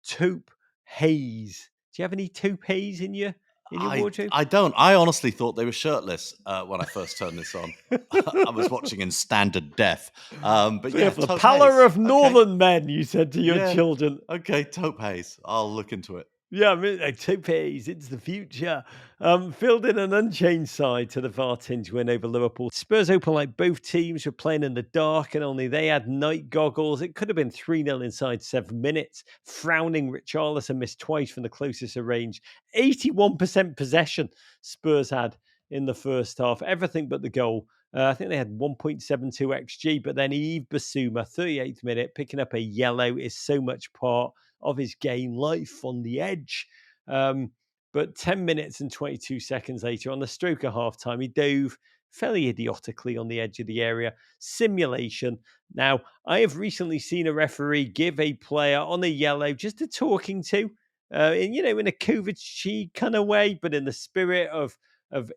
taupe haze. Do you have any taupe haze in your wardrobe? I don't. I honestly thought they were shirtless when I first turned this on. I was watching in standard def. But yeah, the pallor of northern men, you said to your children. Okay, taupe haze. I'll look into it. Yeah, taupe haze, it's the future. Filled in an unchanged side to the Vartinge win over Liverpool. Spurs open like both teams were playing in the dark and only they had night goggles. It could have been 3-0 inside 7 minutes. Frowning Richarlison missed twice from the closest range. 81% possession Spurs had in the first half. Everything but the goal. I think they had 1.72 XG, but then Yves Bissouma, 38th minute, picking up a yellow is so much part of his game, life on the edge. But 10 minutes and 22 seconds later, on the stroke of halftime, he dove fairly idiotically on the edge of the area. Simulation. Now, I have recently seen a referee give a player on a yellow just a talking to, in a Kovacic kind of way, but in the spirit of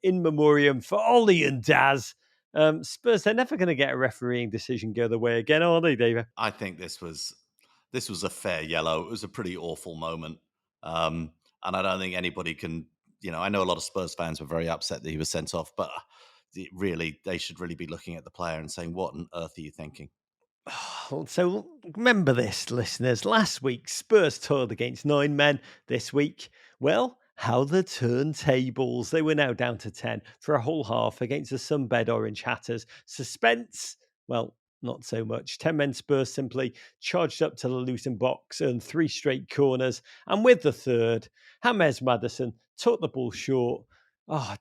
in memoriam for Ollie and Daz. Spurs, they're never going to get a refereeing decision go the way again, are they, David? I think this was a fair yellow. It was a pretty awful moment. And I don't think anybody can, I know a lot of Spurs fans were very upset that he was sent off, but they should really be looking at the player and saying, what on earth are you thinking? So remember this, listeners. Last week, Spurs toiled against 9 men. This week, well, how the turntables. They were now down to 10 for a whole half against the sunbed Orange Hatters. Suspense, well, not so much. 10 men Spurs simply charged up to the Luton box, earned 3 straight corners, and with the third, James Maddison took the ball short.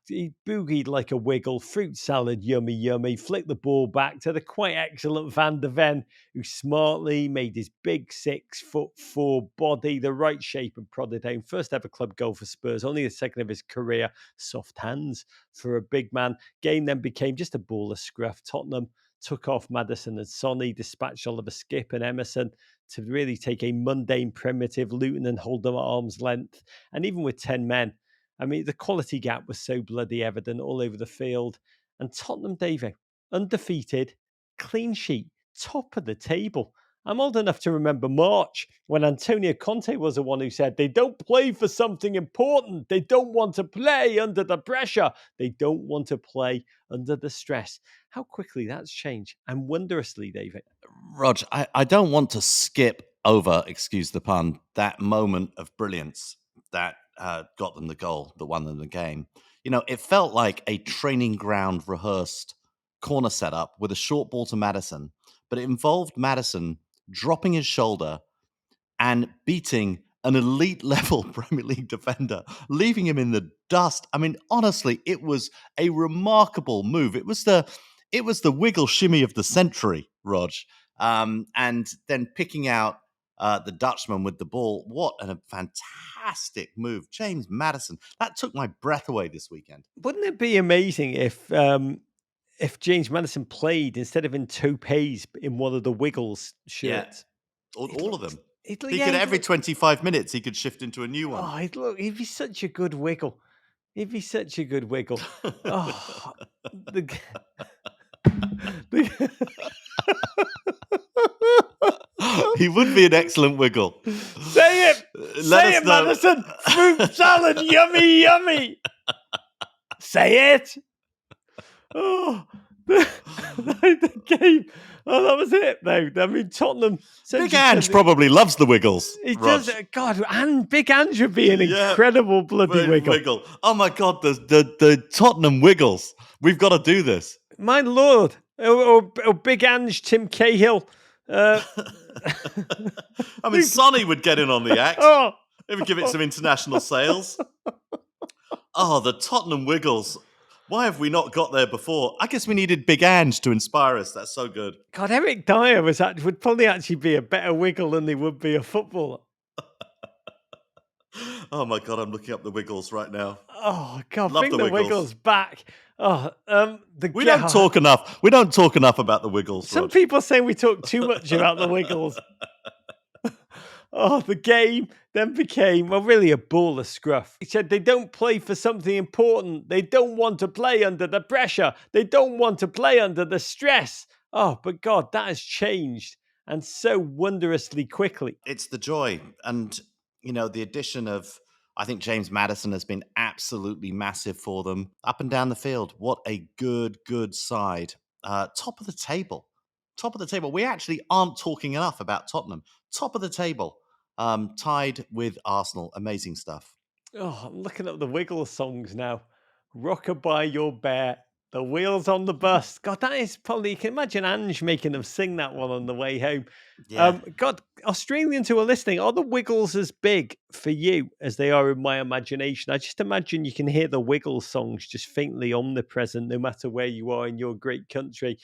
He boogied like a wiggle, fruit salad, yummy, yummy, flicked the ball back to the quite excellent Van de Ven, who smartly made his big 6'4" body the right shape and prodded home. First ever club goal for Spurs, only the second of his career. Soft hands for a big man. Game then became just a ball of scruff. Tottenham took off Maddison and Sonny, dispatched Oliver Skip and Emerson to really take a mundane, primitive Luton and hold them at arm's length. And even with 10 men, I mean, the quality gap was so bloody evident all over the field. And Tottenham, David, undefeated, clean sheet, top of the table. I'm old enough to remember March when Antonio Conte was the one who said, they don't play for something important. They don't want to play under the pressure. They don't want to play under the stress. How quickly that's changed, and wondrously, David. Rog, I don't want to skip over, excuse the pun, that moment of brilliance that got them the goal that won them the game. It felt like a training ground rehearsed corner setup with a short ball to Maddison, but it involved Maddison dropping his shoulder and beating an elite level Premier League defender, leaving him in the dust. I mean, honestly, it was a remarkable move. It was the wiggle shimmy of the century, Rog. And then picking out the Dutchman with the ball. What a fantastic move. James Maddison. That took my breath away this weekend. Wouldn't it be amazing if James Maddison played instead of in toupees in one of the Wiggles shirts? Yeah. All of them. He could every 25 minutes, he could shift into a new one. Oh, he'd be such a good wiggle. He would be an excellent wiggle. Say it! Say it, Maddison! Fruit salad, yummy, yummy! Say it! Oh, the game. Oh, that was it, though. I mean, Tottenham. Big Ange probably loves the wiggles. He does. God, and Big Ange would be an incredible bloody wiggle. Oh my God, the Tottenham wiggles. We've got to do this. My Lord. Or Big Ange, Tim Cahill. I mean, Sonny would get in on the act. He would give it some international sales. Oh, the Tottenham wiggles. Why have we not got there before? I guess we needed Big Ange to inspire us. That's so good. God, Eric Dyer would probably actually be a better wiggle than he would be a footballer. Oh my God, I'm looking up the wiggles right now. Oh God, bring the wiggles back. We don't talk enough. We don't talk enough about the wiggles. Some people say we talk too much about the wiggles. The game then became, really a ball of scruff. He said they don't play for something important. They don't want to play under the pressure. They don't want to play under the stress. But God, that has changed, and so wondrously quickly. It's the joy. And, the addition of, I think James Maddison has been absolutely massive for them up and down the field. What a good side. Top of the table. We actually aren't talking enough about Tottenham. Top of the table. Tied with Arsenal. Amazing stuff. I'm looking at the Wiggle songs now. Rockabye Your Bear. The Wheels on the Bus. God, that is probably, you can imagine Ange making them sing that one on the way home. Yeah. God, Australians who are listening, are the Wiggles as big for you as they are in my imagination? I just imagine you can hear the Wiggle songs just faintly omnipresent no matter where you are in your great country.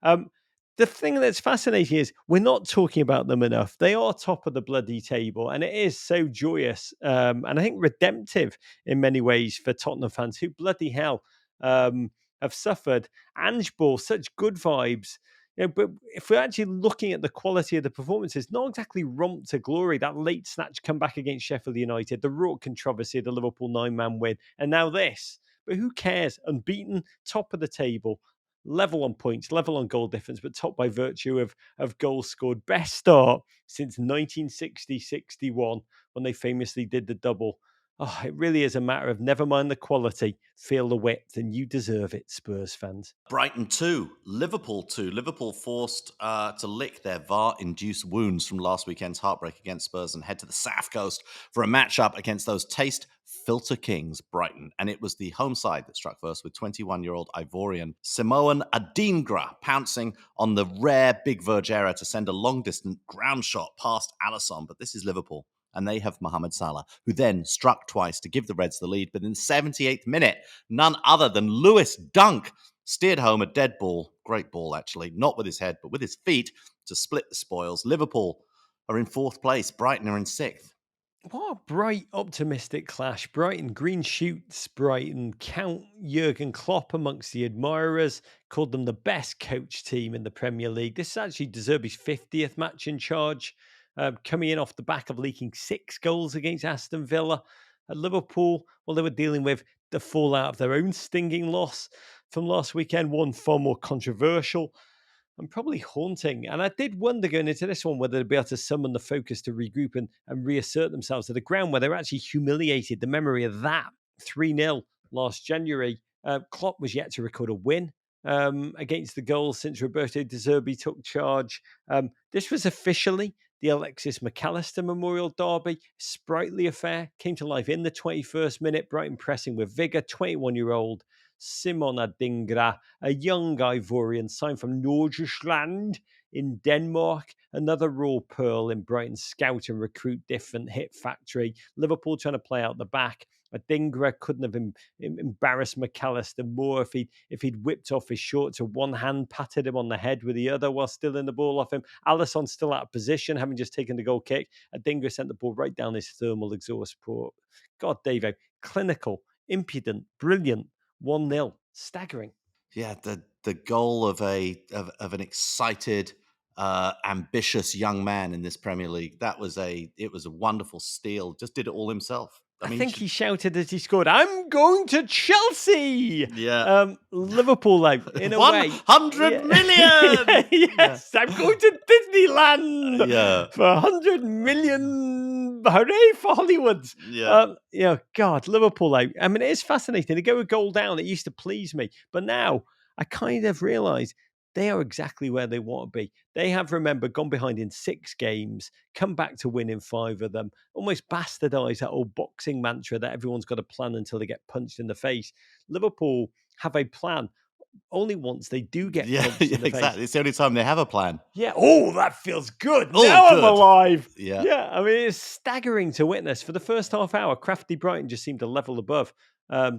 The thing that's fascinating is we're not talking about them enough. They are top of the bloody table, and it is so joyous and I think redemptive in many ways for Tottenham fans who bloody hell have suffered. Ange Ball, such good vibes. But if we're actually looking at the quality of the performances, not exactly romp to glory. That late snatch comeback against Sheffield United, the wrought controversy of the Liverpool 9-man win, and now this. But who cares? Unbeaten, top of the table. Level on points, level on goal difference, but top by virtue of goals scored. Best start since 1960-61 when they famously did the double. Oh, it really is a matter of never mind the quality, feel the width, and you deserve it, Spurs fans. Brighton 2, Liverpool 2. Liverpool forced to lick their VAR-induced wounds from last weekend's heartbreak against Spurs and head to the South Coast for a matchup against those taste filter kings, Brighton. And it was the home side that struck first with 21-year-old Ivorian Simone Adingra pouncing on the rare Big Verge error to send a long-distance ground shot past Alisson. But this is Liverpool, and they have Mohamed Salah, who then struck twice to give the Reds the lead. But in the 78th minute, none other than Lewis Dunk steered home a dead ball, great ball actually, not with his head, but with his feet to split the spoils. Liverpool are in 4th place, Brighton are in 6th. What a bright, optimistic clash. Brighton green shoots, Brighton count Jurgen Klopp amongst the admirers, called them the best coach team in the Premier League. This is actually De Zerbi's 50th match in charge, coming in off the back of leaking 6 goals against Aston Villa. At Liverpool, well, they were dealing with the fallout of their own stinging loss from last weekend, one far more controversial and probably haunting. And I did wonder going into this one whether they'd be able to summon the focus to regroup and reassert themselves to the ground where they're actually humiliated. The memory of that 3-0 last January. Klopp was yet to record a win against the goals since Roberto De Zerbi took charge. This was officially the Alexis McAllister Memorial Derby. Sprightly affair came to life in the 21st minute. Brighton pressing with vigour. 21-year-old Simon Adingra, a young Ivorian signed from Nordjylland in Denmark, another raw pearl in Brighton's scout and recruit different hit factory. Liverpool trying to play out the back. Adingra couldn't have embarrassed McAllister more if he'd whipped off his shorts with one hand, patted him on the head with the other while still in the ball off him. Alisson still out of position, having just taken the goal kick. Adingra sent the ball right down his thermal exhaust port. God, Davo, clinical, impudent, brilliant. 1-0, staggering. Yeah, the goal of an excited, ambitious young man in this Premier League. It was a wonderful steal. Just did it all himself. I think he shouted as he scored, "I'm going to Chelsea!" Yeah. Liverpool, like, in a way. 100 million! Yes, I'm going to Disneyland for 100 million. Hooray for Hollywood. God, Liverpool, like, I mean, it is fascinating. They go a goal down. It used to please me. But now I kind of realise they are exactly where they want to be. They have, remember, gone behind in 6 games, come back to win in 5 of them, almost bastardised that old boxing mantra that everyone's got a plan until they get punched in the face. Liverpool have a plan only once they do get punched in the exactly. face. It's the only time they have a plan. Yeah. Oh, that feels good. Now I'm alive. Yeah. I mean, it's staggering to witness. For the first half hour, crafty Brighton just seemed a level above.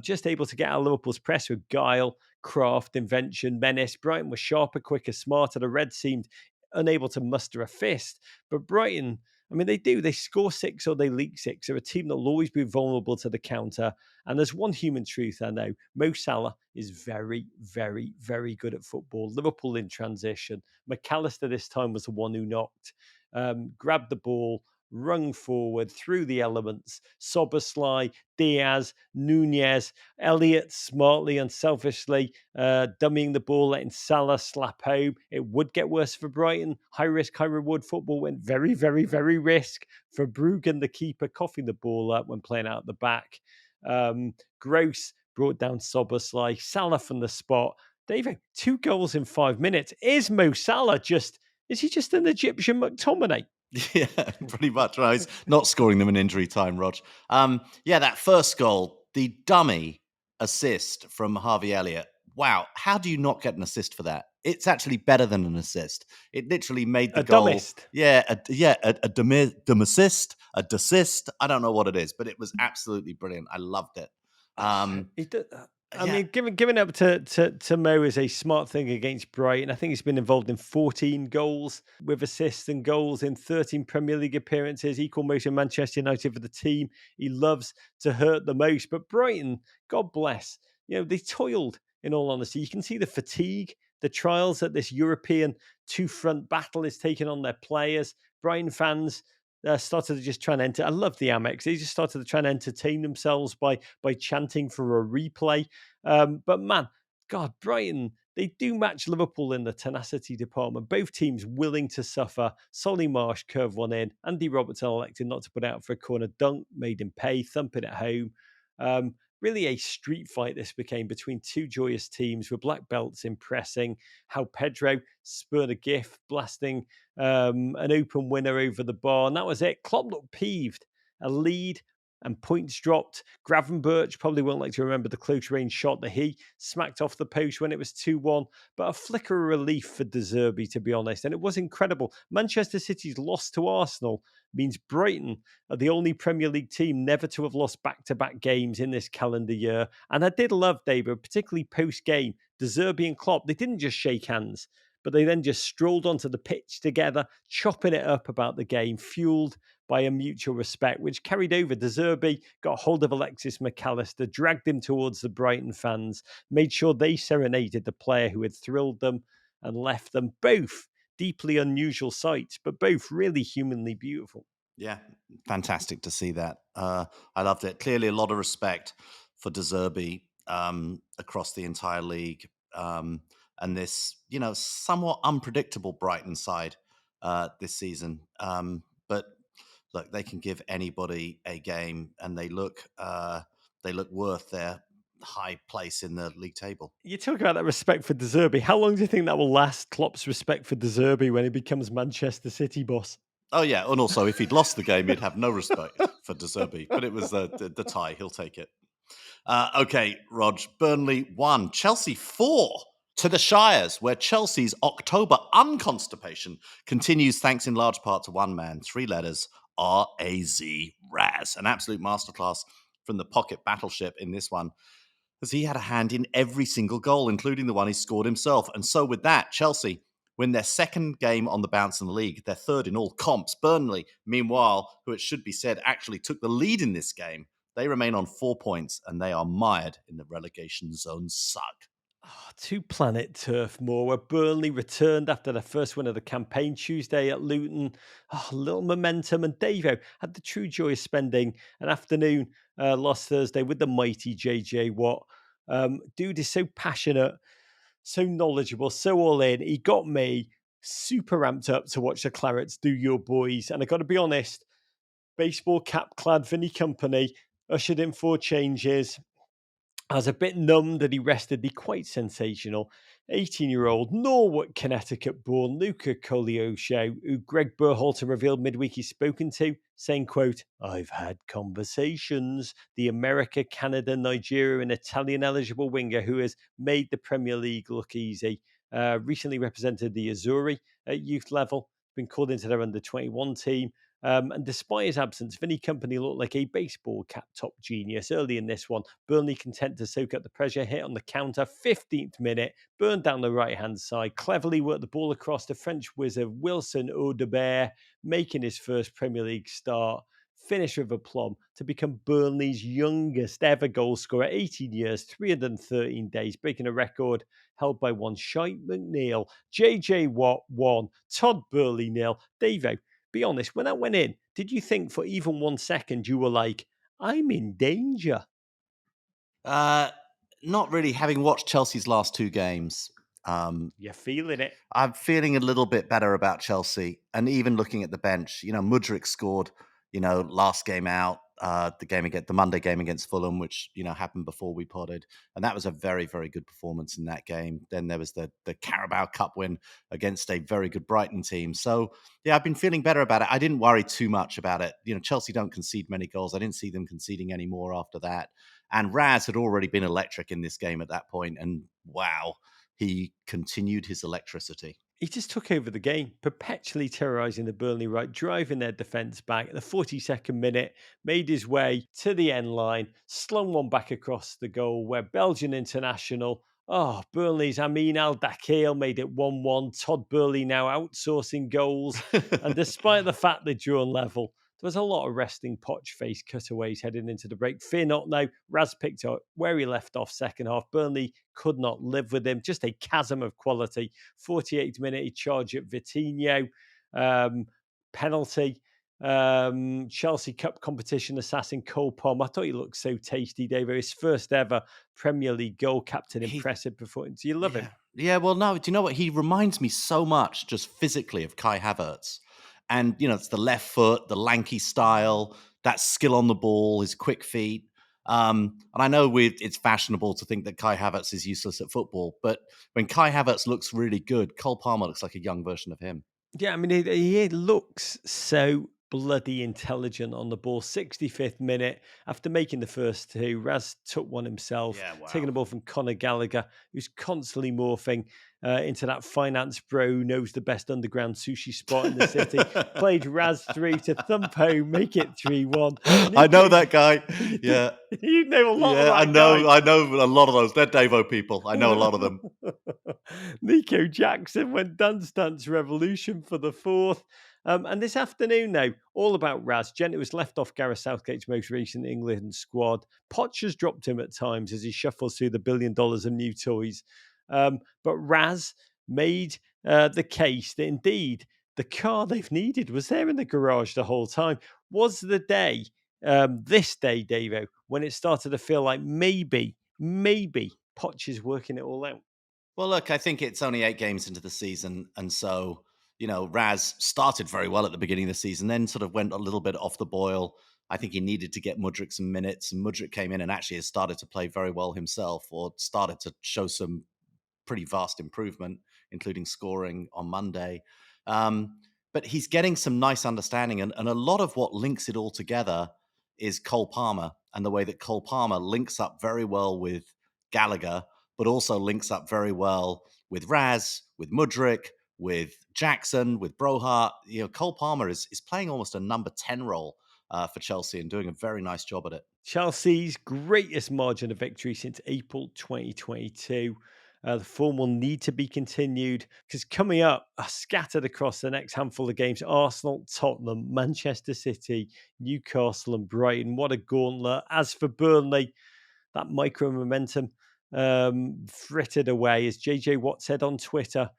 Just able to get out of Liverpool's press with guile, craft, invention, menace. Brighton was sharper, quicker, smarter. The Reds seemed unable to muster a fist. But Brighton, I mean, they do. They score 6 or they leak 6. They're a team that will always be vulnerable to the counter. And there's one human truth I know. Mo Salah is very, very, very good at football. Liverpool in transition. McAllister this time was the one who knocked. Grabbed the ball, rung forward through the elements. Szoboszlai, Diaz, Nunez, Elliott smartly and selfishly dummying the ball, letting Salah slap home. It would get worse for Brighton. High risk, high reward football went very, very, very risk for Bruggen, the keeper, coughing the ball up when playing out the back. Gross brought down Szoboszlai. Salah from the spot. David, 2 goals in 5 minutes. Is Mo Salah is he just an Egyptian McTominay? Yeah, pretty much. Right. He's not scoring them in injury time, Rog. That first goal, the dummy assist from Harvey Elliott. Wow, how do you not get an assist for that? It's actually better than an assist. It literally made the goal. Dumbest. A dumb assist, a desist. I don't know what it is, but it was absolutely brilliant. I loved it. I mean, giving up to Mo is a smart thing against Brighton. I think he's been involved in 14 goals with assists and goals in 13 Premier League appearances, equal most in Manchester United for the team he loves to hurt the most. But Brighton, God bless, they toiled, in all honesty. You can see the fatigue, the trials that this European 2-front battle is taking on their players. Brighton fans started to just try and enter. I love the Amex. They just started to try and entertain themselves by chanting for a replay. But man, God, Brighton, They do match Liverpool in the tenacity department. Both teams willing to suffer. Solly Marsh curved one in. Andy Robertson elected not to put out for a corner dunk, made him pay, thumping at home. Really a street fight this became between two joyous teams with black belts impressing. How Pedro spurred a gift, blasting an open winner over the bar. And that was it. Klopp looked peeved. A lead and points dropped. Gravenberch probably won't like to remember the close range shot that he smacked off the post when it was 2-1, but a flicker of relief for De Zerbi, to be honest. And it was incredible. Manchester City's loss to Arsenal means Brighton are the only Premier League team never to have lost back-to-back games in this calendar year. And I did love, David, particularly post-game, De Zerbi and Klopp, they didn't just shake hands, but they then just strolled onto the pitch together, chopping it up about the game, fueled by a mutual respect, which carried over. De Zerbi got hold of Alexis McAllister, dragged him towards the Brighton fans, made sure they serenaded the player who had thrilled them and left them. Both deeply unusual sights, but both really humanly beautiful. Yeah, fantastic to see that. I loved it. Clearly a lot of respect for De Zerbi across the entire league. And this, somewhat unpredictable Brighton side this season. But look, they can give anybody a game, and they look worth their high place in the league table. You talk about that respect for De Zerbi. How long do you think that will last, Klopp's respect for De Zerbi, when he becomes Manchester City boss? Oh, yeah. And also, if he'd lost the game, he'd have no respect for De Zerbi. But it was the tie. He'll take it. Okay, Rog. Burnley 1, Chelsea 4 to the Shires, where Chelsea's October unconstipation continues thanks in large part to one man, 3 letters, R-A-Z, Raz. An absolute masterclass from the pocket battleship in this one, as he had a hand in every single goal, including the one he scored himself. And so with that, Chelsea win their second game on the bounce in the league, their third in all comps. Burnley, meanwhile, who it should be said actually took the lead in this game, they remain on 4 points, and they are mired in the relegation zone suck. To Planet Turf Moor, where Burnley returned after their first win of the campaign Tuesday at Luton. A little momentum, and Davo had the true joy of spending an afternoon last Thursday with the mighty JJ Watt. Dude is so passionate, so knowledgeable, so all in. He got me super ramped up to watch the Clarets do your boys. And I got to be honest, baseball cap clad Vinny Company ushered in 4 changes. I was a bit numb that he rested the quite sensational 18-year-old Norwood, Connecticut born Luca Coliocho, who Greg Berhalter revealed midweek he's spoken to, saying, quote, "I've had conversations." The America, Canada, Nigeria and Italian eligible winger who has made the Premier League look easy. Recently represented the Azzurri at youth level, been called into their under-21 team. And despite his absence, Vinny Company looked like a baseball cap top genius early in this one. Burnley content to soak up the pressure, hit on the counter, 15th minute, burned down the right-hand side, cleverly worked the ball across the French wizard Wilson Audebert, making his first Premier League start. Finish with aplomb to become Burnley's youngest ever goal scorer, 18 years, 313 days, breaking a record held by one Shite McNeil. JJ Watt 1, Todd Burley 0. Davo, be honest, when that went in, did you think for even 1 second you were like, I'm in danger? Not really. Having watched Chelsea's last 2 games, you're feeling it. I'm feeling a little bit better about Chelsea. And even looking at the bench, Mudryk scored, last game out, the Monday game against Fulham, which, happened before we potted. And that was a very, very good performance in that game. Then there was the Carabao Cup win against a very good Brighton team. So, yeah, I've been feeling better about it. I didn't worry too much about it. Chelsea don't concede many goals. I didn't see them conceding any more after that. And Raz had already been electric in this game at that point. And wow, he continued his electricity. He just took over the game, perpetually terrorising the Burnley right, driving their defence back. At the 42nd minute, made his way to the end line, slung one back across the goal, where Belgian international, Burnley's Amin Al-Dakhil made it 1-1. Todd Burley now outsourcing goals. And despite the fact they'd drawn level, there was a lot of resting Poch-face cutaways heading into the break. Fear not now, Raz picked up where he left off second half. Burnley could not live with him. Just a chasm of quality. 48th minute, he charged at Vitinho. Penalty. Chelsea Cup competition assassin Cole Palmer. I thought he looked so tasty, David. His first ever Premier League goal, captain, impressive performance. You love him. Yeah, well, no, do you know what? He reminds me so much just physically of Kai Havertz. And, it's the left foot, the lanky style, that skill on the ball, his quick feet. And I know it's fashionable to think that Kai Havertz is useless at football, but when Kai Havertz looks really good, Cole Palmer looks like a young version of him. Yeah, I mean, he looks so bloody intelligent on the ball. 65th minute, after making the first two, Raz took one himself, taking the ball from Conor Gallagher, who's constantly morphing into that finance bro who knows the best underground sushi spot in the city. Played Raz through to thump home, make it 3-1. I know that guy. Yeah. You know a lot of that I know a lot of those. They're Davo people. I know a lot of them. Nico Jackson went dance revolution for the fourth. And this afternoon now, all about Raz. Gent was left off Gareth Southgate's most recent England squad. Poch has dropped him at times as he shuffles through the $1 billion of new toys. But Raz made the case that indeed the car they've needed was there in the garage the whole time. Was the day, this day, Davo, when it started to feel like maybe Poch is working it all out? Well, look, I think it's only 8 games into the season. And so, Raz started very well at the beginning of the season, then sort of went a little bit off the boil. I think he needed to get Mudryk some minutes, and Mudryk came in and actually has started to play very well himself, or started to show some pretty vast improvement, including scoring on Monday. But he's getting some nice understanding. And a lot of what links it all together is Cole Palmer and the way that Cole Palmer links up very well with Gallagher, but also links up very well with Raz, with Mudryk, with Jackson, with Brohart. Cole Palmer is playing almost a number 10 role for Chelsea and doing a very nice job at it. Chelsea's greatest margin of victory since April 2022. The form will need to be continued because coming up are scattered across the next handful of games: Arsenal, Tottenham, Manchester City, Newcastle and Brighton. What a gauntlet. As for Burnley, that micro momentum frittered away, as JJ Watt said on Twitter.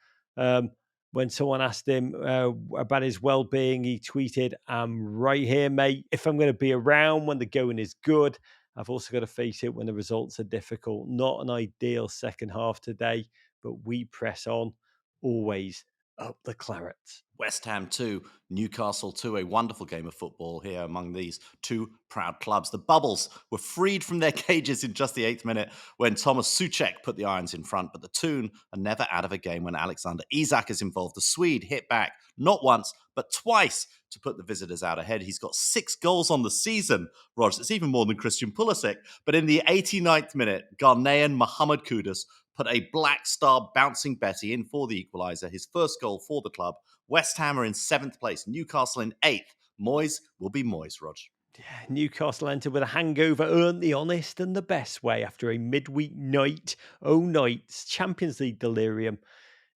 When someone asked him about his well-being, he tweeted, "I'm right here, mate. If I'm going to be around when the going is good, I've also got to face it when the results are difficult. Not an ideal second half today, but we press on, always up the Clarets." West Ham 2, Newcastle 2, a wonderful game of football here among these two proud clubs. The Bubbles were freed from their cages in just the 8th minute when Thomas Souček put the irons in front, but the Toon are never out of a game when Alexander Isak is involved. The Swede hit back not once, but twice to put the visitors out ahead. He's got 6 goals on the season, Rog. It's even more than Christian Pulisic. But in the 89th minute, Ghanaian Mohamed Kudus put a Black Star bouncing Betty in for the equaliser, his first goal for the club. West Ham are in 7th place, Newcastle in 8th. Moyes will be Moyes, Rog. Yeah, Newcastle entered with a hangover, earned the honest and the best way after a midweek nights Champions League delirium,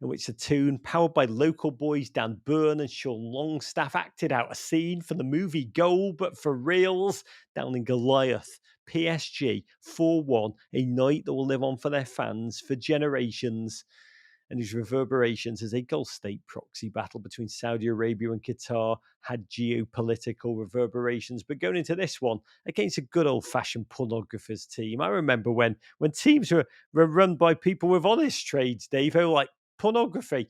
in which the Toon, powered by local boys Dan Byrne and Sean Longstaff, acted out a scene from the movie Goal, but for reals, down in Goliath. PSG 4-1, a night that will live on for their fans for generations, and whose reverberations as a Gulf state proxy battle between Saudi Arabia and Qatar had geopolitical reverberations. But going into this one against a good old-fashioned pornographers team, I remember when teams were run by people with honest trades, Dave, like pornography.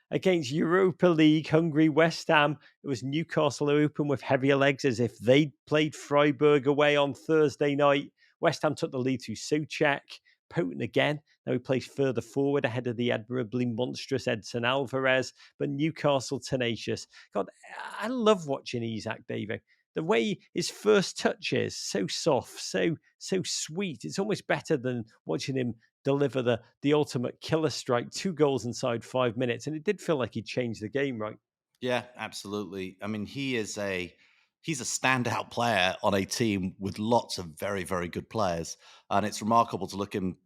Against Europa League hungry West Ham, it was Newcastle who opened with heavier legs as if they'd played Freiburg away on Thursday night. West Ham took the lead through Souček, potent again. Now he plays further forward ahead of the admirably monstrous Edson Alvarez, but Newcastle tenacious. God, I love watching Isak, David. The way his first touch is so soft, so sweet. It's almost better than watching him deliver the ultimate killer strike, 2 goals inside 5 minutes. And it did feel like he changed the game, right? Yeah, absolutely. I mean, he's a standout player on a team with lots of very, very good players. And it's remarkable to look him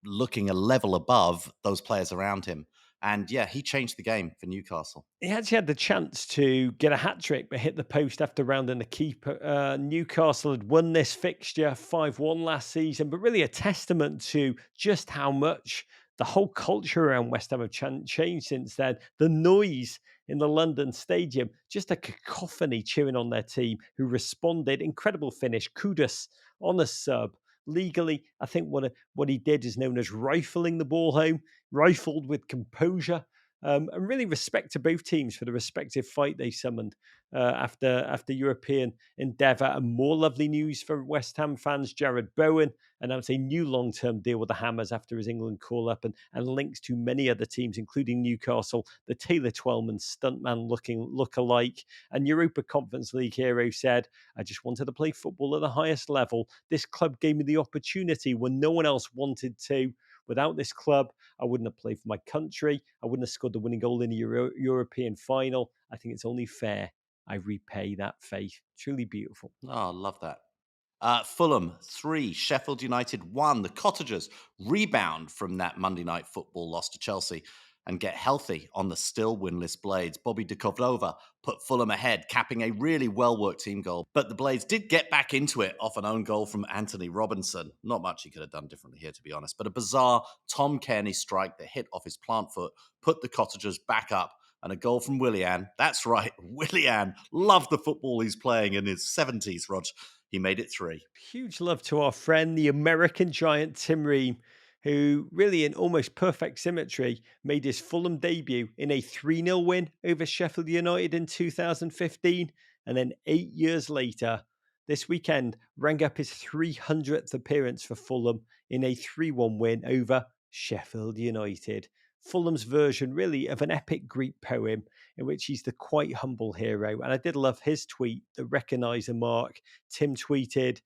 looking a level above those players around him. And yeah, he changed the game for Newcastle. He actually had the chance to get a hat-trick, but hit the post after rounding the keeper. Newcastle had won this fixture 5-1 last season, but really a testament to just how much the whole culture around West Ham have changed since then. The noise in the London Stadium. Just a cacophony cheering on their team, who responded. Incredible finish. Kudus on a sub. Legally, I think what he did is known as rifling the ball home, rifled with composure. And really respect to both teams for the respective fight they summoned after European endeavour. And more lovely news for West Ham fans. Jared Bowen announced a new long-term deal with the Hammers after his England call-up, and links to many other teams, including Newcastle, the Taylor Twellman stuntman look-alike. And Europa Conference League hero said, I just wanted to play football at the highest level. This club gave me the opportunity when no one else wanted to. Without this club, I wouldn't have played for my country. I wouldn't have scored the winning goal in the European final. I think it's only fair I repay that faith. Truly beautiful. Oh, I love that. Fulham 3, Sheffield United 1. The Cottagers rebound from that Monday night football loss to Chelsea and get healthy on the still winless Blades. Bobby de Cordova put Fulham ahead, capping a really well-worked team goal. But the Blades did get back into it off an own goal from Anthony Robinson. Not much he could have done differently here, to be honest. But a bizarre Tom Kearney strike that hit off his plant foot put the Cottagers back up. And a goal from Willian. That's right, Willian. Love the football he's playing in his 70s, Rog. He made it 3. Huge love to our friend, the American giant Tim Ream, who really in almost perfect symmetry made his Fulham debut in a 3-0 win over Sheffield United in 2015. And then 8 years later, this weekend, rang up his 300th appearance for Fulham in a 3-1 win over Sheffield United. Fulham's version, really, of an epic Greek poem in which he's the quite humble hero. And I did love his tweet that recognised the mark. Tim tweeted,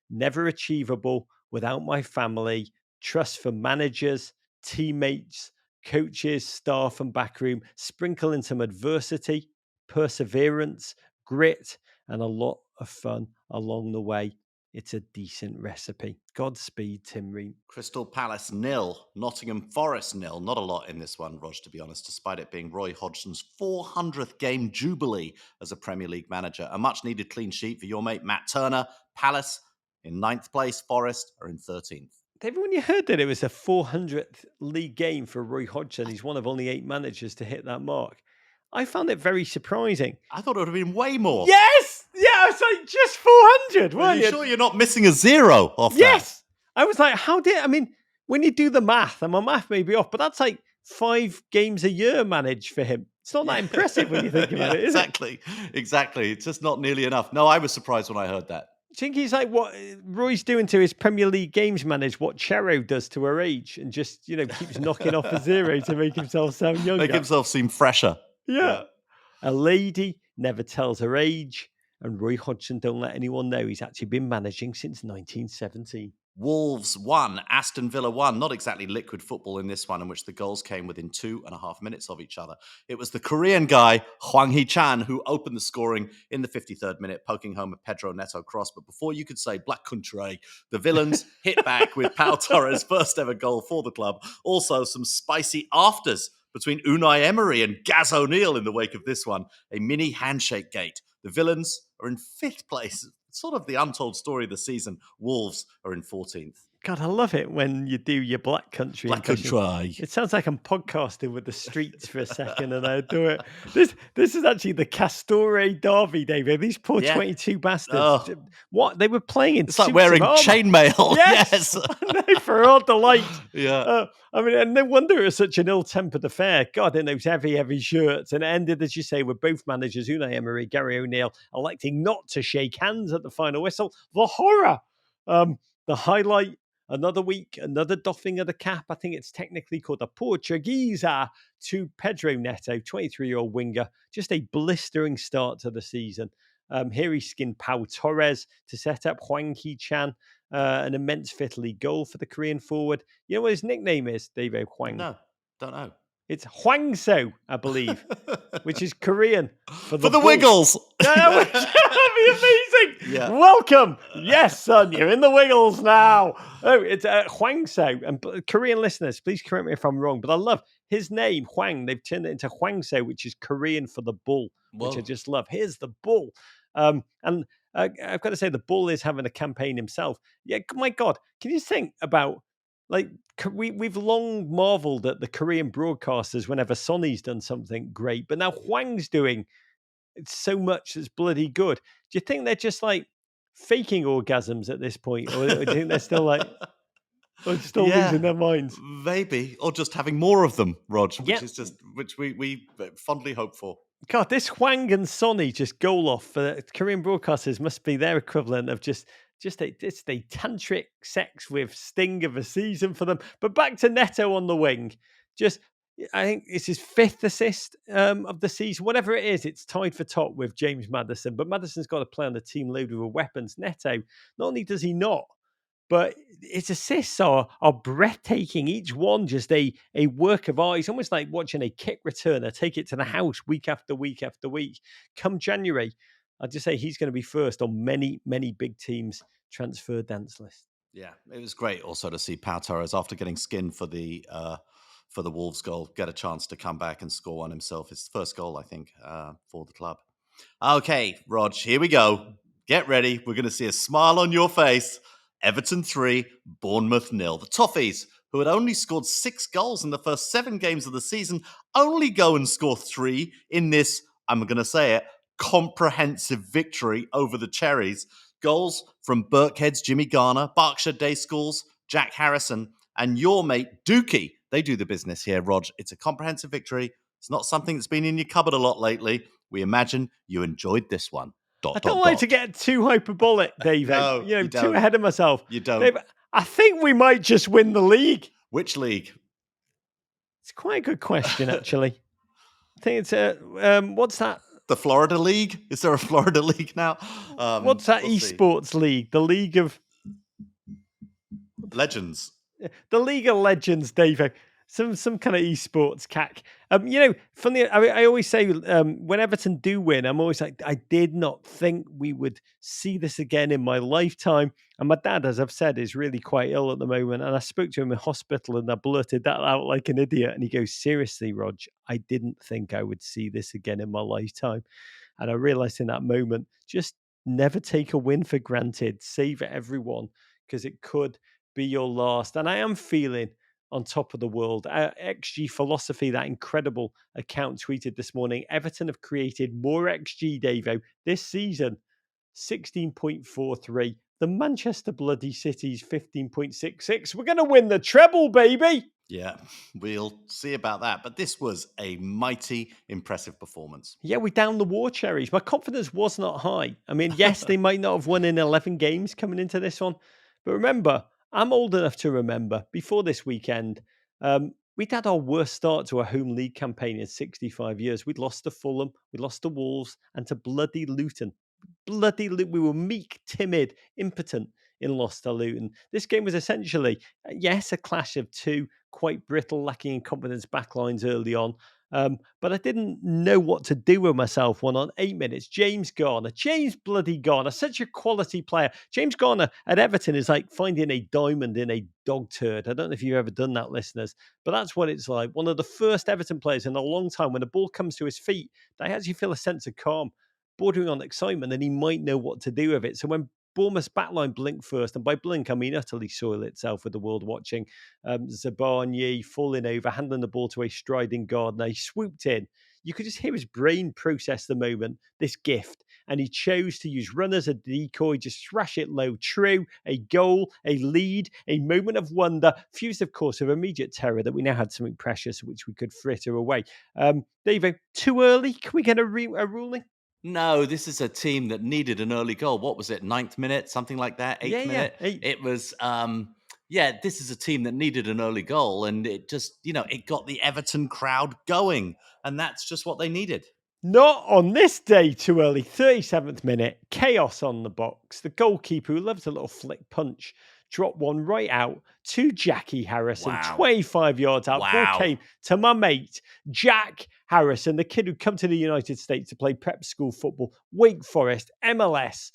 never achievable without my family, trust for managers, teammates, coaches, staff and backroom, sprinkle in some adversity, perseverance, grit, and a lot of fun along the way. It's a decent recipe. Godspeed, Tim Ream. Crystal Palace 0, Nottingham Forest 0. Not a lot in this one, Rog, to be honest, despite it being Roy Hodgson's 400th game jubilee as a Premier League manager. A much-needed clean sheet for your mate Matt Turner. Palace in 9th place, Forest are in 13th. David, when you heard that it was a 400th league game for Roy Hodgson, he's one of only 8 managers to hit that mark. I found it very surprising. I thought it would have been way more. Yes! Yeah, I was like, just 400, Are you sure you're not missing a 0 off that? Yes! I was like, when you do the math, and my math may be off, but that's like 5 games a year managed for him. It's not that impressive when you think about it, is it? Exactly. It's just not nearly enough. No, I was surprised when I heard that. I think he's like what Roy's doing to his Premier League games manage, what Chero does to her age, and just, keeps knocking off a 0 to make himself sound younger. Make himself seem fresher. Yeah. A lady never tells her age, and Roy Hodgson don't let anyone know he's actually been managing since 1917. Wolves 1, Aston Villa 1. Not exactly liquid football in this one, in which the goals came within 2.5 minutes of each other. It was the Korean guy, Hwang Hee-chan, who opened the scoring in the 53rd minute, poking home a Pedro Neto cross. But before you could say Black Country, the villains hit back with Pau Torres' first ever goal for the club. Also, some spicy afters between Unai Emery and Gaz O'Neill in the wake of this one. A mini handshake gate. The villains are in 5th place. Sort of the untold story of the season. Wolves are in 14th. God, I love it when you do your Black Country. Black Country. It sounds like I'm podcasting with the streets for a second, and I do it. This is actually the Castore Derby, David. These poor 22 bastards. Oh. What? They were playing in It's like wearing chainmail. Yes. For our delight. Yeah. And no wonder it was such an ill-tempered affair. God, in those heavy shirts. And it ended, as you say, with both managers, Unai Emery, Gary O'Neill, electing not to shake hands at the final whistle. The horror. The highlight, another week, another doffing of the cap. I think it's technically called a Portuguesa to Pedro Neto, 23-year-old winger. Just a blistering start to the season. Here he skinned Pau Torres to set up Hwang Hee-chan, an immense 5th league goal for the Korean forward. You know what his nickname is, David Hwang? No, don't know. It's Hwangso, I believe, which is Korean for the Wiggles. That'd be amazing. Yeah. Welcome. Yes, son, you're in the Wiggles now. Oh, it's Hwangso. And Korean listeners, please correct me if I'm wrong, but I love his name, Hwang. They've turned it into Hwangso, which is Korean for the bull, which I just love. Here's the bull. And I've got to say, the bull is having a campaign himself. Yeah, my God, can you think about like we've long marveled at the Korean broadcasters whenever Sonny's done something great, but now Hwang's doing so much that's bloody good. Do you think they're just like faking orgasms at this point, or do you think they're still like, or still losing their minds? Maybe, or just having more of them, Rog, which Yep. is just which we fondly hope for. God, this Hwang and Sonny just goal off for Korean broadcasters must be their equivalent of just a tantric sex with sting of a season for them. But back to Neto on the wing. Just, I think it's his 5th assist of the season. Whatever it is, it's tied for top with James Maddison. But Maddison's got to play on the team loaded with weapons. Neto, not only does he not, but his assists are breathtaking. Each one just a work of art. It's almost like watching a kick returner take it to the house week after week after week. Come January, I'd just say he's going to be first on many, many big teams' transfer dance list. Yeah, it was great also to see Pau Torres, after getting skinned for the Wolves goal, get a chance to come back and score one himself. His first goal, I think, for the club. Okay, Rog, here we go. Get ready. We're going to see a smile on your face. Everton 3, Bournemouth 0. The Toffees, who had only scored 6 goals in the first 7 games of the season, only go and score 3 in this, I'm going to say it, comprehensive victory over the Cherries. Goals from Birkhead's Jimmy Garner, Berkshire Day Schools, Jack Harrison, and your mate Dookie. They do the business here, Rog. It's a comprehensive victory. It's not something that's been in your cupboard a lot lately. We imagine you enjoyed this one. I don't like to get too hyperbolic, Dave. No, you too ahead of myself. You don't. Dave, I think we might just win the league. Which league? It's quite a good question, actually. I think it's what's that? The Florida League? Is there a Florida League now? What's that esports league? The League of Legends. The League of Legends, Dave. Some kind of esports cack. Funny. I always say when Everton do win, I'm always like, I did not think we would see this again in my lifetime. And my dad, as I've said, is really quite ill at the moment. And I spoke to him in hospital and I blurted that out like an idiot. And he goes, seriously, Rog, I didn't think I would see this again in my lifetime. And I realized in that moment, just never take a win for granted. Save everyone, because it could be your last. And I am feeling on top of the world. XG Philosophy, that incredible account, tweeted this morning, Everton have created more XG, Davo, this season, 16.43. The Manchester bloody City's 15.66. We're going to win the treble, baby. Yeah, we'll see about that. But this was a mighty impressive performance. Yeah, we downed the War Cherries. My confidence was not high. I mean, yes, they might not have won in 11 games coming into this one. But remember, I'm old enough to remember, before this weekend, we'd had our worst start to a home league campaign in 65 years. We'd lost to Fulham, we lost to Wolves, and to bloody Luton. We were meek, timid, impotent in loss to Luton. This game was essentially, yes, a clash of two quite brittle, lacking in confidence backlines early on. But I didn't know what to do with myself when on 8 minutes, James bloody Garner, such a quality player. James Garner at Everton is like finding a diamond in a dog turd. I don't know if you've ever done that, listeners, but that's what it's like. One of the first Everton players in a long time, when the ball comes to his feet, they actually feel a sense of calm, bordering on excitement, and he might know what to do with it. So when Bournemouth's backline blinked first, and by blink, I mean utterly soil itself with the world watching. Zabarnyi falling over, handing the ball to a striding Gardner. He swooped in. You could just hear his brain process the moment, this gift, and he chose to use runners as a decoy, just thrash it low. True, a goal, a lead, a moment of wonder, fused, of course, with immediate terror that we now had something precious which we could fritter away. David, too early? Can we get a ruling? No, this is a team that needed an early goal. What was it? 9th minute, something like that? 8th minute? Yeah. It was, this is a team that needed an early goal, and it just, it got the Everton crowd going, and that's just what they needed. Not on this day too early. 37th minute, chaos on the box. The goalkeeper, who loves a little flick punch, dropped one right out to Jackie Harrison, Wow. 25 yards out. Wow. Ball came to my mate, Jack Harrison, the kid who'd come to the United States to play prep school football, Wake Forest, MLS,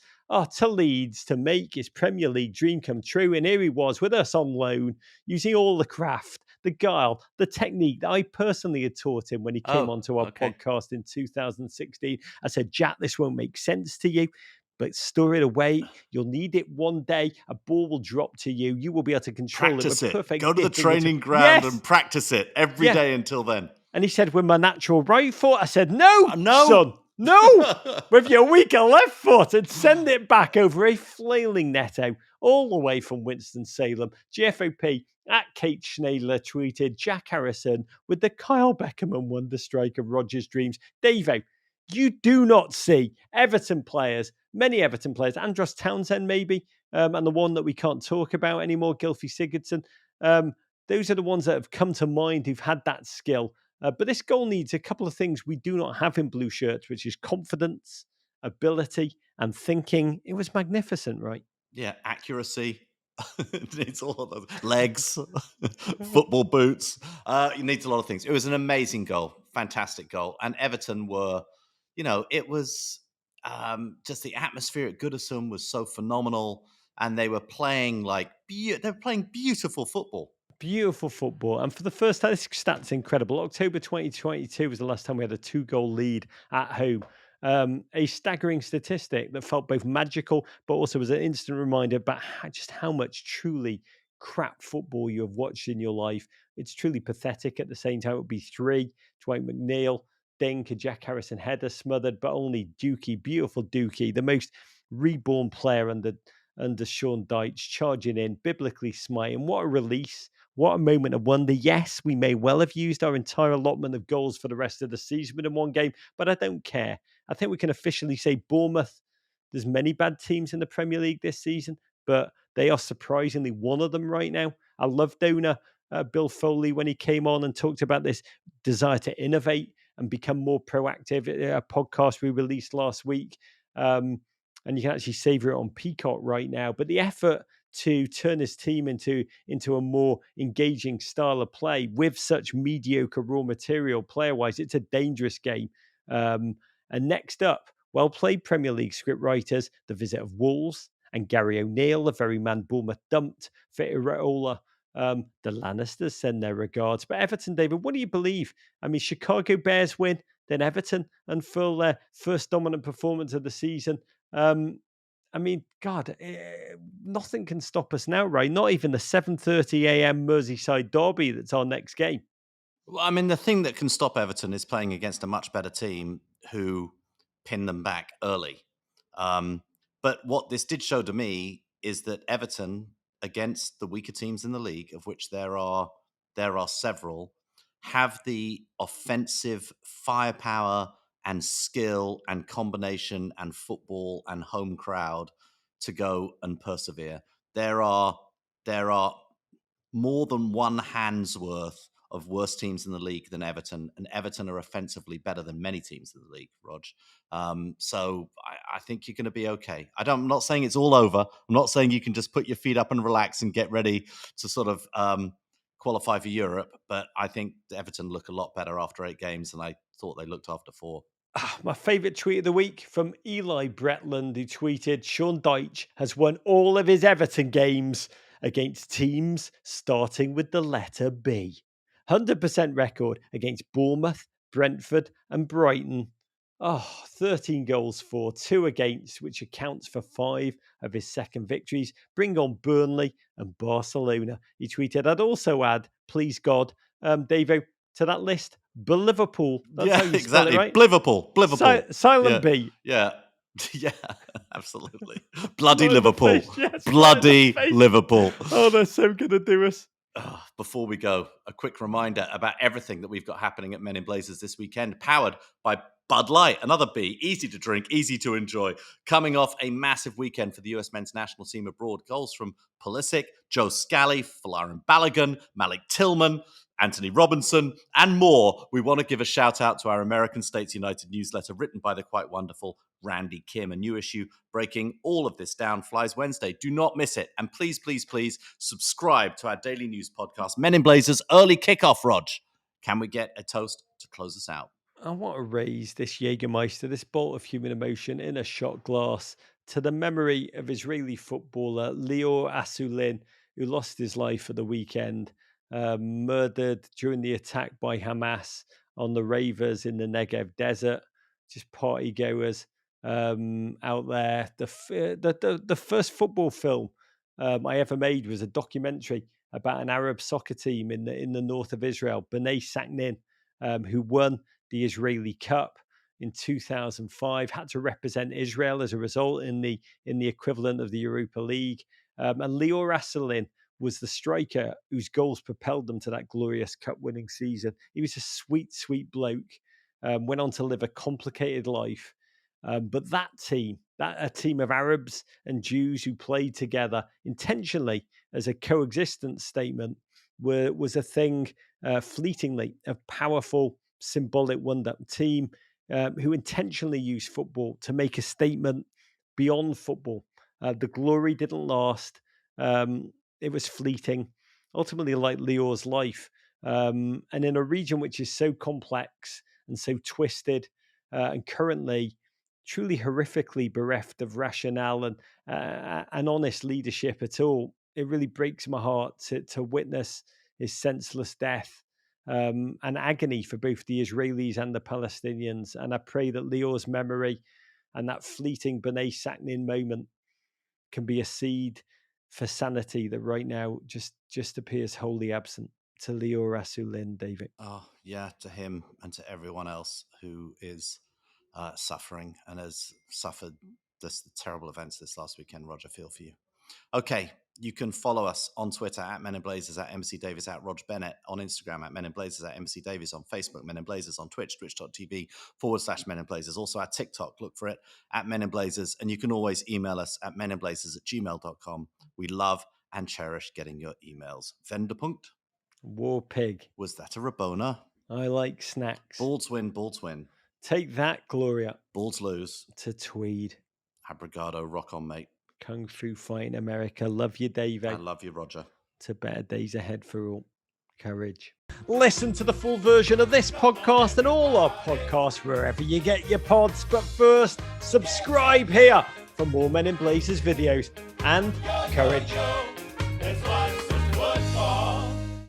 to Leeds to make his Premier League dream come true. And here he was with us on loan, using all the craft, the guile, the technique that I personally had taught him when he came onto our podcast in 2016. I said, Jack, this won't make sense to you, but store it away. You'll need it one day. A ball will drop to you. You will be able to control it with perfect. Go to the training ground and practice it every day until then. And he said, with my natural right foot. I said, no, son, no, with your weaker left foot, and send it back over a flailing netto all the way from Winston-Salem. GFOP at Kate Schneider tweeted, Jack Harrison with the Kyle Beckerman wonder strike of Rogers' dreams. Davo, you do not see Everton players, many Everton players, Andros Townsend maybe, and the one that we can't talk about anymore, Gylfi Sigurdsson. Those are the ones that have come to mind who've had that skill. But this goal needs a couple of things we do not have in blue shirts, which is confidence, ability, and thinking. It was magnificent, right? Yeah, accuracy. It needs all of those. Legs, football boots. It needs a lot of things. It was an amazing goal, fantastic goal. And Everton were, it was just the atmosphere at Goodison was so phenomenal. And they were playing beautiful football. Beautiful football. And for the first time, this stat's incredible. October 2022 was the last time we had a 2-goal lead at home. A staggering statistic that felt both magical, but also was an instant reminder about just how much truly crap football you have watched in your life. It's truly pathetic. At the same time, it would be 3. Dwight McNeil, Dink, a Jack Harrison header smothered, but only Dookie, beautiful Dookie, the most reborn player under Sean Dyche, charging in, biblically smiting. What a release. What a moment of wonder. Yes, we may well have used our entire allotment of goals for the rest of the season within one game, but I don't care. I think we can officially say Bournemouth, there's many bad teams in the Premier League this season, but they are surprisingly one of them right now. I loved owner Bill Foley when he came on and talked about this desire to innovate and become more proactive. A podcast we released last week. And you can actually savor it on Peacock right now. But the effort to turn his team into a more engaging style of play with such mediocre raw material player-wise, it's a dangerous game. And next up, well-played Premier League script writers, the visit of Wolves and Gary O'Neill, the very man Bournemouth dumped for Iraola. The Lannisters send their regards. But Everton, David, what do you believe? I mean, Chicago Bears win, then Everton unfurl their first dominant performance of the season. I mean, God, nothing can stop us now, right? Not even the 7:30 a.m. Merseyside derby that's our next game. Well, I mean, the thing that can stop Everton is playing against a much better team who pin them back early. But what this did show to me is that Everton, against the weaker teams in the league, of which there are several, have the offensive firepower and skill and combination and football and home crowd to go and persevere. There are more than one hand's worth of worse teams in the league than Everton, and Everton are offensively better than many teams in the league, Rog. So I think you're going to be okay. I'm not saying it's all over. I'm not saying you can just put your feet up and relax and get ready to sort of qualify for Europe, but I think Everton look a lot better after 8 games than I thought they looked after 4. My favourite tweet of the week from Eli Bretland, who tweeted, Sean Dyche has won all of his Everton games against teams starting with the letter B. 100% record against Bournemouth, Brentford and Brighton. 13 goals for, 2 against, which accounts for 5 of his second victories. Bring on Burnley and Barcelona. He tweeted, I'd also add, please God, Davo, to that list, Liverpool. That's how you spell it, right? Liverpool. Silent B. Yeah. Yeah, absolutely. Bloody Liverpool. Yes, bloody Liverpool. Oh, they're so going to do us. Before we go, a quick reminder about everything that we've got happening at Men in Blazers this weekend, powered by Bud Light, another B, easy to drink, easy to enjoy. Coming off a massive weekend for the US men's national team abroad. Goals from Pulisic, Joe Scally, Folarin Balogun, Malik Tillman, Anthony Robinson, and more. We want to give a shout out to our American States United newsletter written by the quite wonderful Randy Kim. A new issue breaking all of this down flies Wednesday. Do not miss it. And please, please, please subscribe to our daily news podcast, Men in Blazers Early Kickoff, Rog. Can we get a toast to close us out? I want to raise this Jägermeister, this bolt of human emotion in a shot glass to the memory of Israeli footballer Lior Asulin, who lost his life for the weekend, murdered during the attack by Hamas on the ravers in the Negev desert, just party goers. out there. The first football film I ever made was a documentary about an Arab soccer team in the north of Israel, Bnei Saknin, who won the Israeli Cup in 2005, had to represent Israel as a result in the equivalent of the Europa League. And Lior Asselin was the striker whose goals propelled them to that glorious cup-winning season. He was a sweet, sweet bloke. Went on to live a complicated life. But that team, a team of Arabs and Jews who played together intentionally as a coexistence statement, was a thing fleetingly of powerful, symbolic wonder. Team who intentionally used football to make a statement beyond football. The glory didn't last. It was fleeting, ultimately like Lior's life. And in a region which is so complex and so twisted, and currently truly horrifically bereft of rationale and honest leadership at all, it really breaks my heart to witness his senseless death, and agony for both the Israelis and the Palestinians. And I pray that Lior's memory and that fleeting Bnei Saknin moment can be a seed for sanity that right now just appears wholly absent. To Lior Asselin, David. Oh, yeah, to him and to everyone else who is suffering and has suffered the terrible events this last weekend. Roger, feel for you. Okay, you can follow us on Twitter at Men in Blazers, at MC Davies, at Rog Bennett, on Instagram at Men in Blazers, at MC Davies, on Facebook, Men in Blazers, on Twitch, twitch.tv/Men in Blazers. Also at TikTok, look for it, at Men in Blazers. And you can always email us at meninblazers@gmail.com. We love and cherish getting your emails. Venderpunkt. War Pig. Was that a Rabona? I like snacks. Balls win, balls win. Take that, Gloria. Balls lose. To Tweed. Abrigado, rock on, mate. Kung Fu Fight in America. Love you, David. I love you, Roger. To better days ahead for all. Courage. Listen to the full version of this podcast and all our podcasts wherever you get your pods. But first, subscribe here for more Men in Blazers videos. And courage.